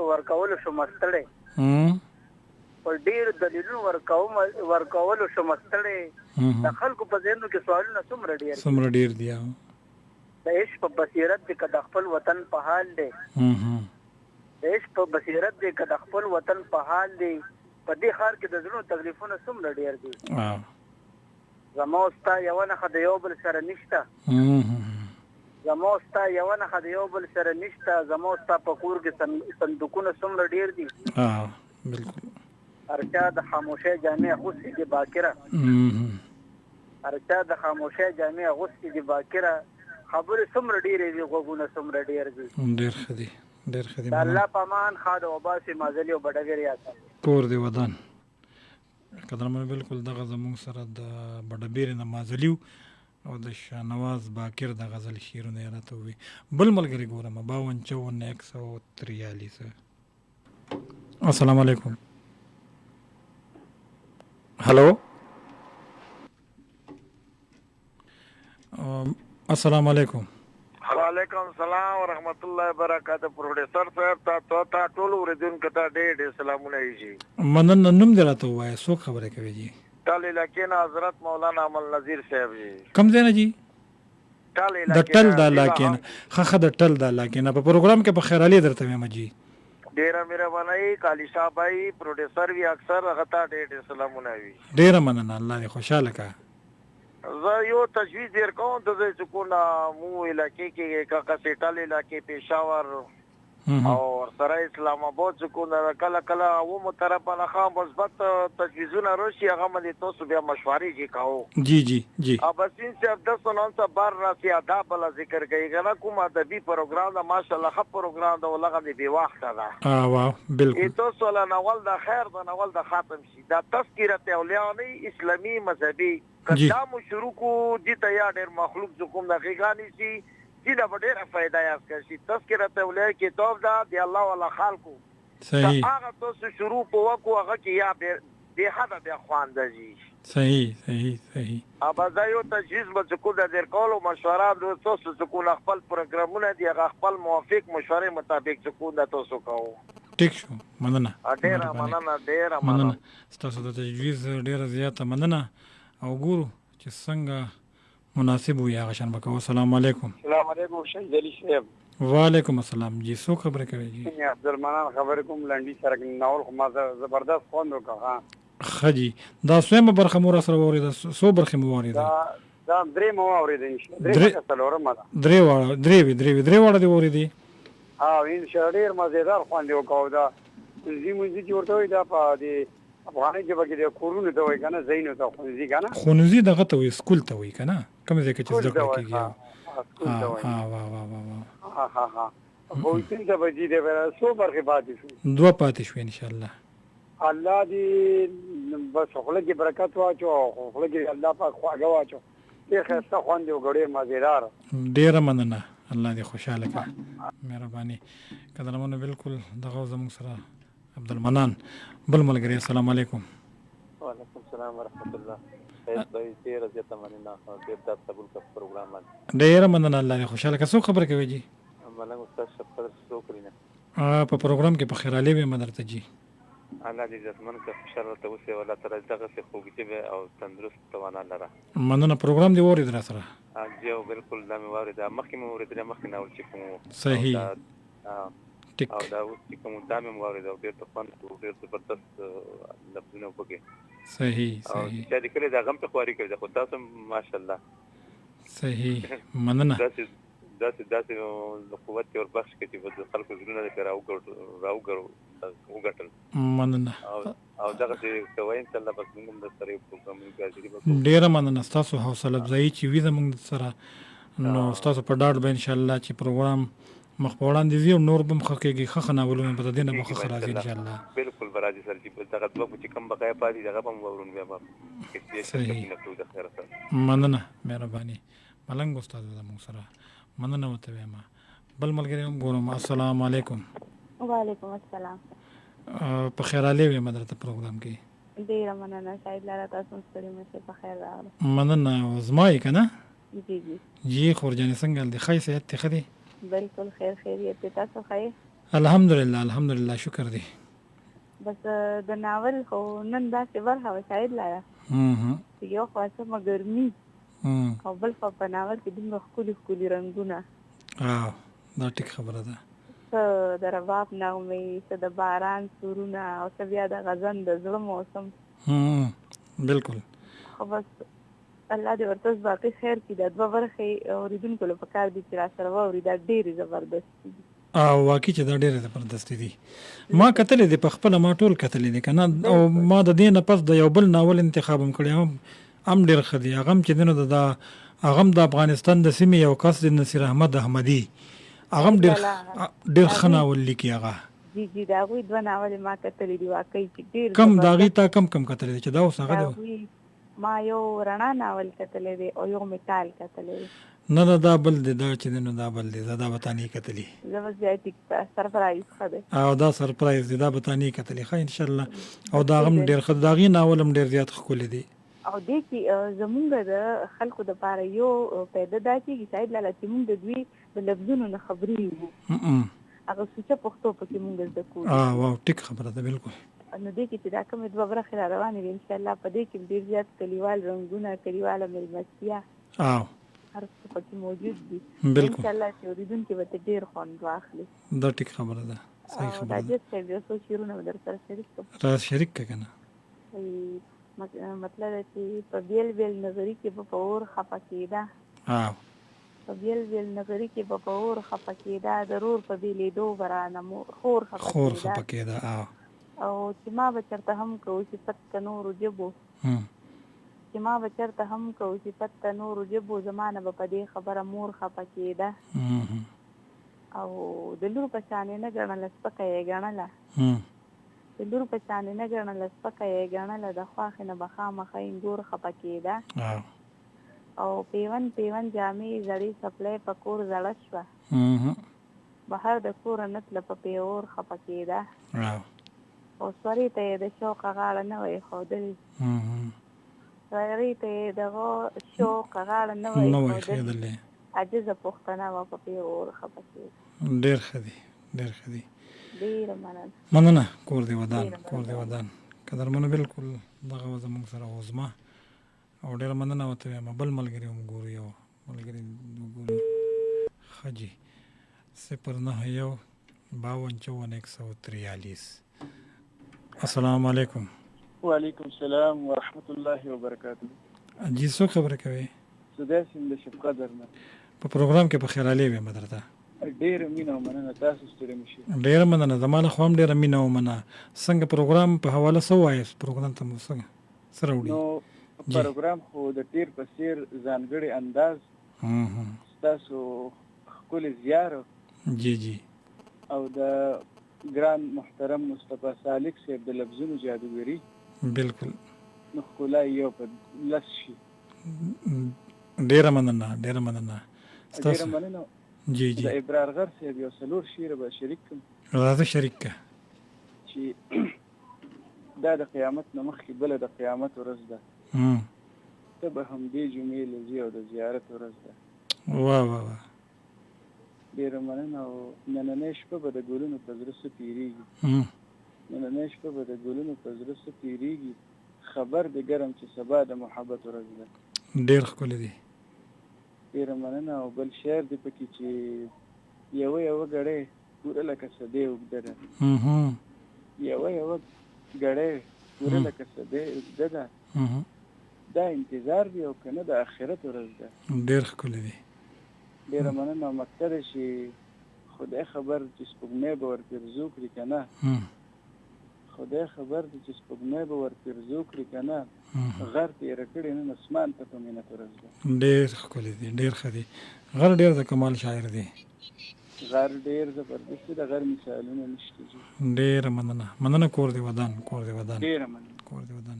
ورکول شو مستړی. په ډیر دلیلونو ورکول شو مستړی. د خلکو په ذهنو کې سوالونه څومره ډیر دي. د عشق په بصیرت دی که د خپل وطن په حال دی. د عشق په بصیرت دی که د خپل وطن په حال دی. په دې ښار کې د زړونو تکلیفونه څومره ډیر دي. زما او ستا یوه نښه د یو بل سره نشته. زما او ستا یوه نښه د یو بل سره نشته. زما او ستا په کور کې صندوقونه څومره ډیر دي. بالکل. هر چا د خاموشۍ جامې اغوستې دي باکره. هر چا د خاموشۍ جامې اغوستې دي باکره. خبرې څومره ډېرې دي، غوږونه څومره ډېر دي. ډېر ښه دي، ډېر ښه دي. د الله په امان ښاد او باسي مازلي او بډګر یاسه کور دی ودان. قدرمن بالکل دغه زموږ سره د بډبیر نه مازلیو او د شاهنواز باکر د غزل شیرونه یې راته ووي. بل ملګري ګورم 52 54 143. السلام علیکم. هلو. السلام علیکم. وعلیکم السلام ورحمت الله وبرکاته. پروفیسور صاحب تا ټول اوریدونکو ته ډېر سلامونه یې. مننه. نوم دې راته ووایه، څوک خبرې کوي جی؟ ټال علاقې نه حضرت مولانا عمل نظیر صاحب جی. کوم ځای نه جی؟ ټال د ټل د علاقې نه. ښه د ټل د علاقې نه. په پروګرام کې په خیرالي درته وایم جی. ډېره مهرباني. کالی صاحب بھائی پروډوسر وی اکثر هغه ته ډېر سلامونه وي. ډېره مننه. الله دې خوشاله کا. زه یو تجویز در کوم د دې چکونه مو علاقې کې کاکا سیټال علاقې پېښور او سره اسلام آباد چکونه کله کله و مو طرف نه خام مثبت تجویزونه راشي هغه باندې تاسو بیا مشورې کې کاو. جی جی جی. ابسین صاحب د سنن بار راسي آداب بل ذکر کوي غلا کوم ادبي پروګرام دا ماشاءالله خپ پروګرام دا ولغه دی بي وخت دا. واه بالکل. تاسو له ناول د خیر د ناول د خاتم شي دا تذکرۃ اولیاء نه اسلامي مذهبي کدا مو شروع کو دي ته یا ډېر مخلوق جو کوم دقیقانی شي چې دا ډېره فائدہ یې اسکه شي. تذکرۃ اولیاء کتاب دا دی الله والا خلقو. صحیح. هغه تاسو شروع کو وکو هغه کې یا به حدا به خوانده شي. صحیح. ابا یو تجویز به کو د در کولو مشوره د تاسو کو خپل پروګرامونه دی هغه خپل موافق مشورې مطابق کو د تاسو کوو. ټیک شو. مننه. ډېره مننه. تاسو د تجویز ډېره زیاته مننه. او ګورو چې څنګه مناسب وي هغه شان وکړو. السلام علیکم. السلام علیکم شیخ جلی صاحب. وعلیکم السلام جی. څوک خبرې کوي جی؟ عبدالمنان خبرې کوم لنډي سره ناول خو ما زبردست خوند وکړه. ښه جی. دا څومره برخه مو سره واورېده؟ څو برخې مو واورېده؟ دا درې مو واورېده. درې واړه دې واورېدې؟ ان شاء الله ډېر مزیدار خوند وکړو. دا زموږ چې ورته وي دا په دې افغاني کې به د کورونو ته وایي کنه زینو ته خونځي کنه. خونځي دغه ته وایي سکول ته وایي کنه. کوم ځای کې چې زده کړه کېږي. ها خو څنګه به دې به څو برخې پاتې شو؟ 2 پاتې شو ان شاء الله. الله دې بس خپل کې برکت واچو. خپل کې الله پاک خواږه واچو. دې خسته خوند یو غړې مزیدار. ډېره مننه. الله دې خوشاله کړي. مهرباني. قدرمنو بالکل دغه زموږ سره عبدالمنان بل ملګری. السلام علیکم. وعلیکم السلام ورحمت الله. ډېر زیاته مننه. ډېر د قبول کا پروګرام باندې ډېر مننه. الله دې خوشاله کړي. څو خبرې کوي جی؟ ملنګ استاد شپږ څو کړی نه په پروګرام کې په خیرالي به مدرته جی. الله دې عزتمن کړه خوشحاله ورته اوسې او الله تعالی دغسې خوږ او تندرست توانه لره. مننه. پروګرام دې واورېد را سره؟ جی او بالکل دا مې واورېده. مخکې مې اورېدلی مخکې ناول چې کوم صحیح ټیک. او دا اوس چې کوم دا مې واورېده او ډېر ته خوند کړو، ډېر زبردست لفظونه پکې. صحیح او چا لیکلی دا غم پې خواري کړې ده، خو تاسو هم ماشاءالله صحیح. مننه. داسې قوت یې وربخش کړي چې د خلکو زړونه دې وګټل. مننه. او دغسې کوئ انشاءالله بس موږ هم درسره یو پروګرامونه حاضري وکړو. ډېره مننه ستاسو حوصله افزایي چې وي زموږ سره. نو ستاسو په ډاډ به انشاءالله چې پروګرام مخ په وړاندې ځي او نور به هم ښه کېږي، ښه ناولونه به د دې نه به ښه راځي انشاءالله. بالکل به راځي سر چې دغه دوه چې کوم بقایا پاتې دغه به هم واورو بیا به صحیح. مننه مهرباني. ملنګ استاد زموږ سره مننه ورته وایم. بل ملګری هم ګورم. السلام علیکم. وعلیکم السلام. په خیرالی ویم درته پروګرام کې. ډیره مننه شاید لاره تاسو ستړي مشه په خیر راغله. مننه. زما یې که نه؟ جی جی جی خورجانې څنګه دی؟ ښه صحت دی؟ ښه دی؟ بالکل خیر خیریت دی. تاسو ښه؟ الحمدلله الحمدلله شکر دی. بس د ناول خو نن داسې ورحه وه شاید لاره چې یو خوا سمه ګرمي او بل خوا په ناول کې دومره ښکلي ښکلي رنګونه. دا ټیک خبره ده. څه د رباب نغمې، څه د باران سورونه او څه بیا د غزن د زړه موسم. بالکل. خو بس الله دې ورته باقي خیر کړي. دا دوه برخې اورېدونکو له پکار دي چې را سره واوري. دا ډېرې زبردست دي. واقعي چې دا ډېرې زبردست دي. ما کتلې دي په خپله، ما ټول کتلې دي که نه. او ما د دې نه پس د یو بل ناول انتخاب هم کړی، هم ډېر ښه دی. هغه هم چې دی نو هغه هم د افغانستان د سیمې یو کس دی، نصیر احمد احمدي. هغه هم ډېر ښه ناول لیکي هغه. جی جی د هغوی دوه ناولې ما کتلې دي واقعي چې ډېر. کم د هغې تا کم کتلې دي چې دا اوس هغه دی؟ ما یو رڼا ناول کتلی دی او یو مثال کتلی دی. نه دا بل دی، دا چې دی نو دا بل دی. دا به تا نه کتلی. زه بس بیا ټیک سرپرایز ښه دی. او دا سرپرایز دی، دا به تا نه کتلی. ښه انشاءالله. او دا هغه هم ډېر ښه، د هغې ناول هم ډېر زیات ښکلی دی. او دې کې زمونږ د خلکو دپاره یو پیدا دا کېږي شاید لاله چې مونږ د دوی د لفظونو نه خبرېږو، هغه سوچه پښتو پکې مونږ زده کوو. واو ټیک خبره ده. بالکل. نو دې کې چې دا کومې دوه برخې را روانې دي انشاءالله په دې کې ډېر زیات کلیوال رنګونه، کلیواله مېلمستیا هر څه پکې موجود دي. انشاءالله چې اورېدونکي به ترې ډېر خوند واخلي. دا ټیک خبره ده. صحیح خبره ده. دا جد صاحب یو څو شعرونه به در سره شریک کړم. را شریک کړه که نه. مطلب ده چې په بیل بیل نظري کې به په اور خفه کېده، په بیل بیل نظري کې به په اور خفه کېده، د رور په بېلېدو به رانه خور خفه کېده. او چې ما به چېرته هم کوو صفت ته نورو ژبو، چې ما به چېرته هم کوو صفت ته نورو ژبو، زما نه به په دې خبره مور خفه کېده. او د لور په شانې نه ګڼله سپکه یې ګڼله، د لور په شانې نه ګڼله سپکه یې ګڼله، د خواښې نه به خامخا انګور خفه کېده. او پیون پیون جامې زړې څپلۍ په کور زړه شوه، بهر د کوره نه تله په پیور خفه کېده. او سورې ته یې د شوقه غاړه نه وی ښودلې، سورې ته یې دغه شوقه غاړه نه وی ښودلې، عجزه پښتنه وه په پیور خفه کېده. ډېر ښه دی، ډېر ښه دی. ډېره مننه. مننه. کور دې ودان، کور دې ودان. قدرمنو بالکل دغه وه زموږ سره عظما او ډېره مننه ورته وایم. بل ملګري هم ګورو، یو ملګري وګورو. ښه جي 09152541143. السلام علیکم. وعلیکم السلام ورحمت الله وبرکاته. جی څوک خبره کوي؟ سداسې د شب قدر نه په پروګرام کې په خیرالی ویم درته. ډېره مینه او مننه. تاسو ستړي مه شئ. ډېره مننه. زما له خوا هم ډېره مینه او مننه. څنګه پروګرام په حواله څه ووایاست؟ پروګرام ته مو څنګه څه راوړي؟ نو پروګرام خو د تیر په څېر ځانګړی انداز، ستاسو ښکلې زیار جی جی او د ګران محترم مصطفی سالک صاحب د لفظونو جادوګري بالکل نو ښکلا یو په لس شي. ډېره مننه، ډېره مننه. ډېره مننه. جی جی د ابرار غر صاحب یو څلور شعر به شریک کړم. راځه شریک کړه. چې دا د قیامت نه مخکې بله د قیامت ورځ ده، ته به همدې جمعې لځي او د زیارت ورځ ده. واه واه واه. ډېره مننه. او نننۍ شپه به د ګلونو په زړه څه تېرېږي، نننۍ شپه به د ګلونو په زړه څه تېرېږي خبر د ګرم چې سبا د محبت ورځ ده. ډېر ښکلی دی. ډېره مننه. او بل شعر دی پکې چې یوه ګړۍ پوره لکه صدۍ اوږده ده. یوه ګړۍ پوره لکه صدۍ اوږده ده. دا انتظار دی او که نه د آخرت ورځ ده. ډېر ښکلی دی. ډېره مننه. او مقصد چې خدای خبر چې سپوږمۍ به ورپېرزو کړي که نه، خدای خبر دی چې سپوږمۍ به ورپېرزو کړي که نه، غر تېره کړې نن اسمان ته په مینت ورځ ده. ډېر ښکلی دی. ډېر ښه دی. غر ډېر د کمال شاعر دی. غر ډېر زبردست دی. د غر مثالونه نشته. ډېره مننه. کور دی ودان. ډېره مننه. کور دی ودان.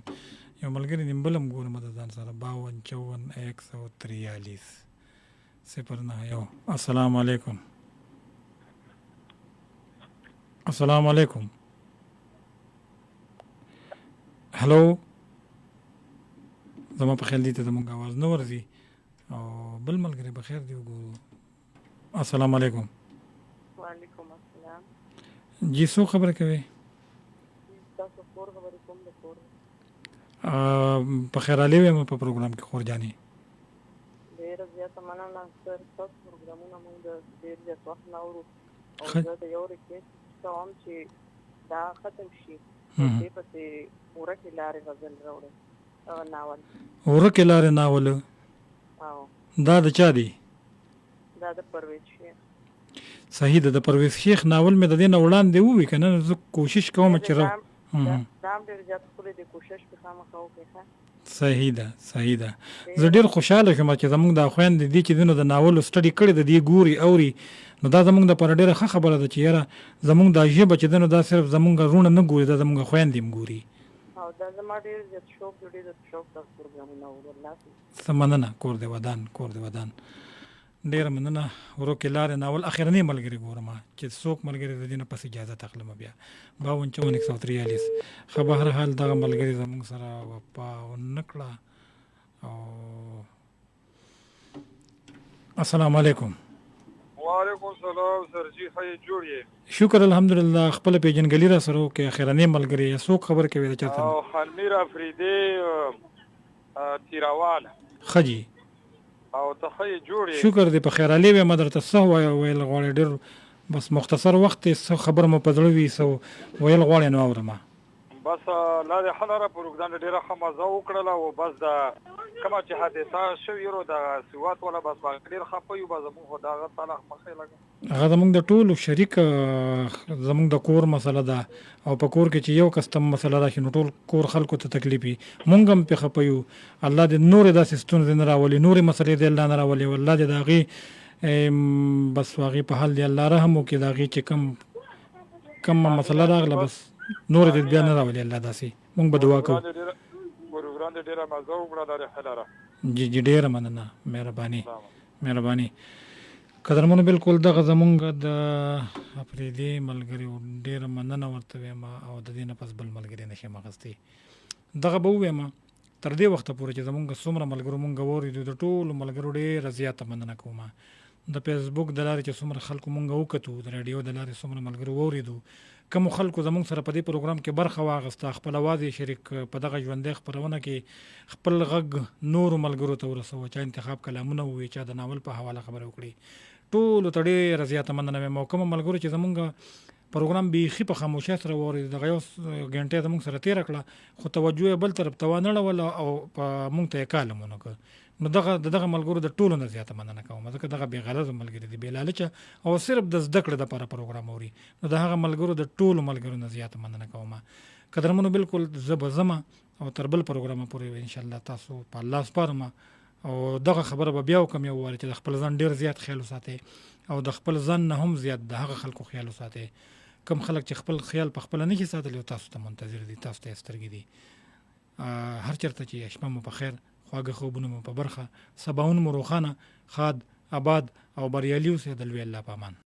یو ملګری دی بل هم ګورم د ځان سره 52 54 143 091. السلام علیکم. السلام علیکم. هلو. زما په خیال دي ته زموږ آواز نه ورځي او بل ملګری به خیر دی وګورو. السلام علیکم. وعلیکم السلام. جی څو خبرې کوي؟ تاسو کور خبرې کوم د کور په خیر علي ویم په پروګرام کې خور جانې. ډېره زیاته مننه. سر تاسو پروګرامونه موږ د ډېر زیات وخت نه اورو او زه د یو ریکویسټ کوم چې دا ختم شي دې پسې ورکې لارې غزل راوړئ ناول. ورکې لارې ناول دا د چا دی؟ دا د پرویز شیخ. صحیح ده. د پرویز شیخ ناول مې د دې نه وړاندې ووي که نه زه کوشش کوم چې دا هم ډېر زیات ښکلی دی. کوشش پې خامخا وکړئ. صحیح ده. زه ډېر خوشحاله شوم چې زموږ دا خویندې دي چې دینو د ناولو سټډي کړې د دې ګوري اوري نو دا زموږ دپاره ډېره ښه خبره ده چې یاره زموږ دا ژبه چې دینو دا صرف زموږ رونه نه ګوري دا زموږ خویندې هم ګوري. او دا زما ډېر زیات شوق دی. ډېر شوق تاسو پروګرامونه اورو. څه مننه. کور دی ودان. ډېره مننه. ورکې لارې ناول اخرنی ملګري ګورم چې څوک ملګري د دې نه پس اجازه تخلم بیا 52 143. ښه به هر حال دغه ملګري زموږ سره وفا ونه کړه. او السلام علیکم. وعلیکم السلام. سرجی ښه جوړ یې؟ شکر الحمدلله. خپل پیژنګلي را سره وکړې اخرنی ملګري څوک خبر کوي د چاته؟ او خلمیر افریدی تیراوال. ښه جي. او ته ښه جوړ یې؟ شکر دی په خیر علي ویم درته څه ویل غواړې ډېر بس مختصر وخت څه خبر مو په زړه وي څه ویل غواړې نو اورم. بس لارې ښه لاره پروګرام ډېره ښه مزه وکړله او بس د کومه چې حادثه شوې وه د سوات والا بس ډېر خفه یو بس زمونږ خو د هغه تعالی مخې لګه هغه زمونږ د ټولو شریک زمونږ د کور مسله ده او په کور کې چې یو کستم مسله راشي نو ټول کور خلکو ته تکلیف وي مونږ هم پې خفه یو. الله دې نورې داسې ستونزې نه راولي نورې مسلې دې الله نه راولي والله دې د هغې بس هغې په حال دې الله رحم وکړي د هغې چې کومه مسله راغله بس نورې دې بیا نه راولي الله داسې مونږ به دعا کوو. پروګرام دې ډېره مزه وکړه لارې ښه لاره. جی ډېره مننه مهرباني. قدرمنو بالکل دغه زمونږ د افریدي ملګري ډېره مننه ورته ویم او د دې نه پس بل ملګري نشم اخیستی. دغه به ووایم تر دې وخته پورې چې زمونږ څومره ملګرو مونږ واورېدو د ټولو ملګرو ډېره زیاته مننه کوم. د فیسبوک د لارې چې څومره خلکو مونږ وکتو د راډیو د لارې څومره ملګرو واورېدو کومو خلکو زمونږ سره په دې پروګرام کې برخه واخیسته خپل اواز یې شریک په دغه ژوندۍ خپرونه کې خپل غږ نورو ملګرو ته ورسوه چا انتخاب کلامونه ووایي چا د ناول په حواله خبرې وکړي ټولو ته ډېره زیاته مننه وایم او کومو ملګرو چې زمونږ پروګرام بیخي په خاموشۍ سره واورېد دغه یو ګنټه زموږ سره تېره کړه خو توجه یې بل طرف ته وانه اړوله او په موږ ته یې کالم ونه کړ نو دغه ملګرو د ټولو نه زیاته مننه کوم ځکه دغه بې غرضه ملګري دي بې لالچه او صرف د زده کړې دپاره پروګرام اوري نو د هغه ملګرو د ټولو ملګرو نه زیاته مننه کوم. قدرمنو بالکل زه به ځمه او تر بل پروګرامه پورې انشاءالله تاسو په الله سپارم او دغه خبره به بیا وکم یو وارې چې د خپل ځان ډېر زیات خیال وساتئ او د خپل ځان نه هم زیات د هغه خلکو خیال وساتئ کم خلک چې خپل خیال په خپله نشي ساتلی او تاسو ته منتظر دي تاسو ته یې سترګې دي. هر چېرته چې شپه مو په خیر خواږه خوبونه مو په برخه سباونه مو روښانه ښاد آباد او بریالي اوسئ د لوی الله په امان.